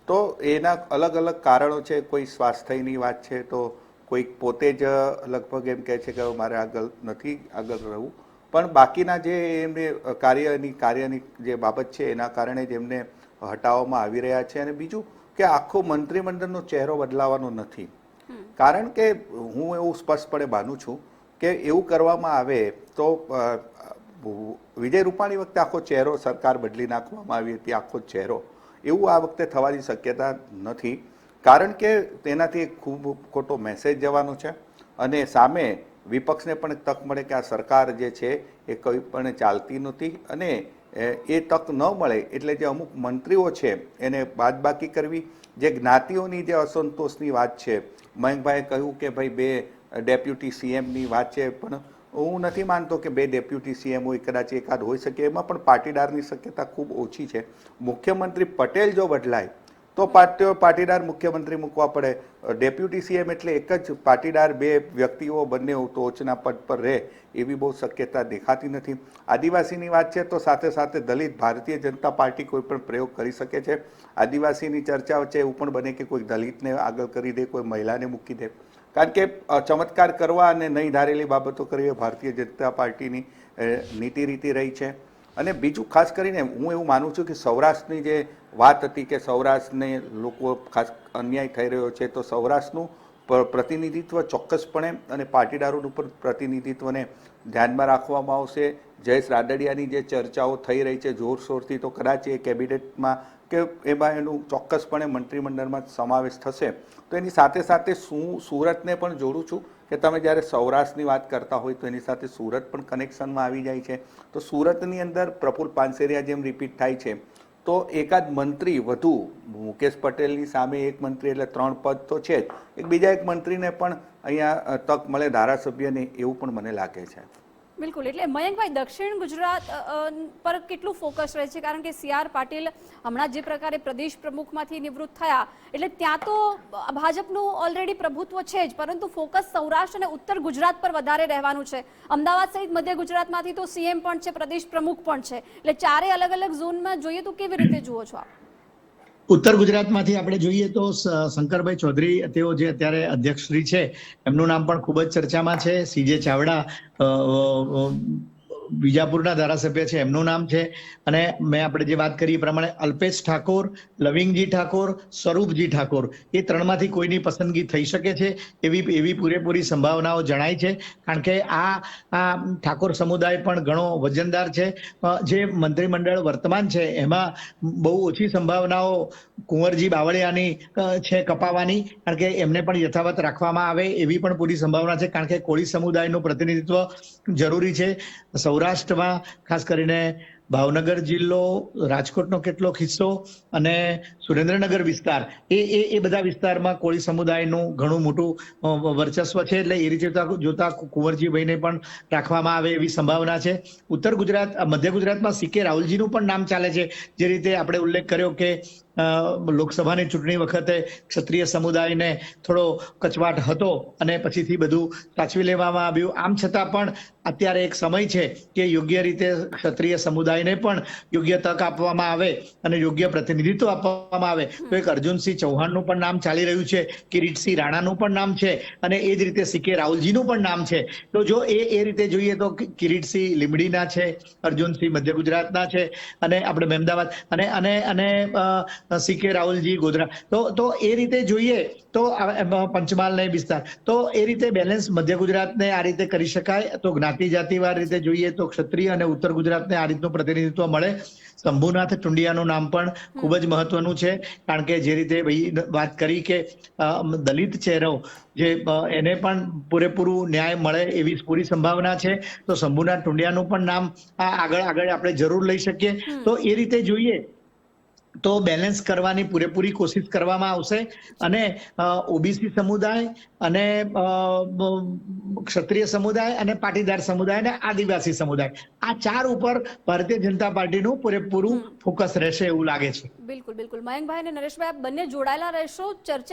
તો એના અલગ અલગ કારણો છે. કોઈ સ્વાસ્થ્યની વાત છે તો કોઈક પોતે જ લગભગ એમ કહે છે કે મારે આગળ રહેવું. પણ બાકીના જે એમને કાર્યની જે બાબત છે એના કારણે જ એમને હટાવવામાં આવી રહ્યા છે. અને બીજું કે આખો મંત્રીમંડળનો ચહેરો બદલાવાનો નથી, કારણ કે હું એવું સ્પષ્ટપણે માનું છું કે એવું કરવામાં આવે તો વિજય રૂપાણી વખતે આખો ચહેરો સરકાર બદલી નાખવામાં આવી હતી, આખો ચહેરો, એવું આ વખતે થવાની શક્યતા નથી. કારણ કે તેનાથી ખૂબ ખોટો મેસેજ જવાનો છે અને સામે વિપક્ષને પણ તક મળે કે આ સરકાર જે છે એ કંઈ પણ ચાલતી નથી. અને એ તક ન મળે એટલે જે અમુક મંત્રીઓ છે એને બાદબાકી કરવી. જે જ્ઞાતિઓની જે અસંતોષની વાત છે, મયંકભાઈએ કહ્યું કે ભાઈ 2 ડેપ્યુટી સીએમની વાત છે, પણ હું નથી માનતો કે 2 ડેપ્યુટી સીએમ હોય, કદાચ એકાદ હોઈ શકે. એમાં પણ પાટીદારની શક્યતા ખૂબ ઓછી છે. મુખ્યમંત્રી પટેલ જો બદલાય તો પાટીદાર મુખ્યમંત્રી મૂકવા પડે. ડેપ્યુટી સીએમ એટલે એક જ પાટીદાર 2 વ્યક્તિઓ બંને ટોચના પદ પર રહે એવી બહુ શક્યતા દેખાતી નથી. આદિવાસીની વાત છે તો સાથે સાથે દલિત, ભારતીય જનતા પાર્ટી કોઈ પણ પ્રયોગ કરી શકે છે. આદિવાસીની ચર્ચા છે એવું પણ બને કે કોઈ દલિતને આગળ કરી દે, કોઈ મહિલાને મૂકી દે, કારણ કે ચમત્કાર કરવા અને નહીં ધારેલી બાબતો કરવી એ ભારતીય જનતા પાર્ટીની નીતિ રીતિ રહી છે. અને બીજું ખાસ કરીને હું એવું માનું છું કે સૌરાષ્ટ્રની જે વાત હતી કે સૌરાષ્ટ્રને લોકો ખાસ અન્યાય થઈ રહ્યો છે, તો સૌરાષ્ટ્રનું પ્રતિનિધિત્વ ચોક્કસપણે અને પાટીદારોનું પણ પ્રતિનિધિત્વને ધ્યાનમાં રાખવામાં આવશે. જયેશ રાદડિયાની જે ચર્ચાઓ થઈ રહી છે જોરશોરથી, તો કદાચ એ કેબિનેટમાં કે એમાં એનું ચોક્કસપણે મંત્રીમંડળમાં સમાવેશ થશે. તો એની સાથે સાથે સુરતને પણ જોડું છું કે તમે જ્યારે સૌરાષ્ટ્રની વાત કરતા હોય તો એની સાથે સુરત પણ કનેક્શનમાં આવી જાય છે. તો સુરતની અંદર પ્રફુલ્લ પાનસેરિયા જેમ રિપીટ થાય છે તો એકાદ મંત્રી વધુ, મુકેશ પટેલની સામે એક મંત્રી એટલે 3 પદ તો છે જ, બીજા એક મંત્રીને પણ અહીંયા તક મળે ધારાસભ્યને, એવું પણ મને લાગે છે. બિલકુલ, એટલે મયંકભાઈ દક્ષિણ ગુજરાત પર કેટલું ફોકસ રહે છે? કારણ કે CR પાટીલ હમણાં જે પ્રકારે પ્રદેશ પ્રમુખમાંથી નિવૃત્ત થયા, એટલે ત્યાં તો ભાજપનું ઓલરેડી પ્રભુત્વ છે જ, પરંતુ ફોકસ સૌરાષ્ટ્ર અને ઉત્તર ગુજરાત પર વધારે રહેવાનું છે. અમદાવાદ સહિત મધ્ય ગુજરાતમાંથી તો CM પણ છે, પ્રદેશ પ્રમુખ પણ છે, એટલે ચારે અલગ અલગ ઝોનમાં જોઈએ તો કેવી રીતે જુઓ છો આપ? ઉત્તર ગુજરાતમાંથી આપણે જોઈએ તો શંકરભાઈ ચૌધરી, તેઓ જે અત્યારે અધ્યક્ષશ્રી છે, એમનું નામ પણ ખૂબ જ ચર્ચામાં છે. CJ ચાવડા વિજાપુરના ધારાસભ્ય છે, એમનું નામ છે. અને મેં આપણે જે વાત કરી એ પ્રમાણે અલ્પેશ ઠાકોર, લવિંગજી ઠાકોર, સ્વરૂપજી ઠાકોર, એ ત્રણમાંથી કોઈની પસંદગી થઈ શકે છે એવી પૂરેપૂરી સંભાવનાઓ જણાય છે. કારણ કે આ ઠાકોર સમુદાય પણ ઘણો વજનદાર છે. જે મંત્રીમંડળ વર્તમાન છે એમાં બહુ ઓછી સંભાવનાઓ કુંવરજી બાવળિયાની છે કપાવાની, કારણ કે એમને પણ યથાવત રાખવામાં આવે એવી પણ પૂરી સંભાવના છે. કારણ કે કોળી સમુદાયનું પ્રતિનિધિત્વ જરૂરી છે. સૌરાષ્ટ્રમાં ખાસ કરીને ભાવનગર જિલ્લો, રાજકોટનો કેટલોક હિસ્સો અને સુરેન્દ્રનગર વિસ્તાર, એ બધા વિસ્તારમાં કોળી સમુદાયનું ઘણું મોટું વર્ચસ્વ છે. એટલે એ રીતે જોતા કુંવરજીભાઈને પણ રાખવામાં આવે એવી સંભાવના છે. ઉત્તર ગુજરાત, મધ્ય ગુજરાતમાં CK રાહુલજીનું પણ નામ ચાલે છે. જે રીતે આપણે ઉલ્લેખ કર્યો કે લોકસભાની ચૂંટણી વખતે ક્ષત્રિય સમુદાયને થોડો કચવાટ હતો અને પછીથી બધું સાચવી લેવામાં આવ્યું. આમ છતાં પણ અત્યારે એક સમય છે કે યોગ્ય રીતે ક્ષત્રિય સમુદાયને પણ યોગ્ય તક આપવામાં આવે અને યોગ્ય પ્રતિનિધિત્વ આપવામાં આવે. તો એક અર્જુનસિંહ ચૌહાણનું પણ નામ ચાલી રહ્યું છે, કિરીટસિંહ રાણાનું પણ નામ છે, અને એ જ રીતે CK રાહુલજીનું પણ નામ છે. તો જો એ રીતે જોઈએ તો કિરીટસિંહ લીંબડીના છે, અર્જુનસિંહ મધ્ય ગુજરાતના છે, અને આપણે મહેમદાવાદ અને CK રાહુલજી ગોધરા, તો એ રીતે જોઈએ તો પંચમહાલ વિસ્તાર, તો એ રીતે બેલેન્સ મધ્ય ગુજરાતને આ રીતે કરી શકાય. તો જ્ઞાતિ જાતિવાર રીતે જોઈએ તો ક્ષત્રિય અને ઉત્તર ગુજરાતને આ રીતનું પ્રતિનિધિત્વ મળે. શંભુનાથ ટુંડિયાનું નામ પણ ખૂબ જ મહત્વનું છે, કારણ કે જે રીતે વાત કરી કે દલિત ચહેરો જે એને પણ પૂરેપૂરું ન્યાય મળે એવી પૂરી સંભાવના છે. તો શંભુનાથ ટુંડિયાનું પણ નામ આગળ આપણે જરૂર લઈ શકીએ. તો એ રીતે જોઈએ તો બેલેન્સ કરવાની પૂરેપૂરી કોશિશ કરવામાં આવશે. અને OBC સમુદાય અને ક્ષત્રિય સમુદાય અને પાટીદાર સમુદાય અને આદિવાસી સમુદાય, આ ચાર ઉપર ભારતીય જનતા પાર્ટીનું પૂરેપૂરું ફોકસ રહેશે એવું લાગે છે. બિલકુલ, મયંકભાઈ અને નરેશભાઈ, આપ બંને જોડાયેલા રહેશો. ચર્ચા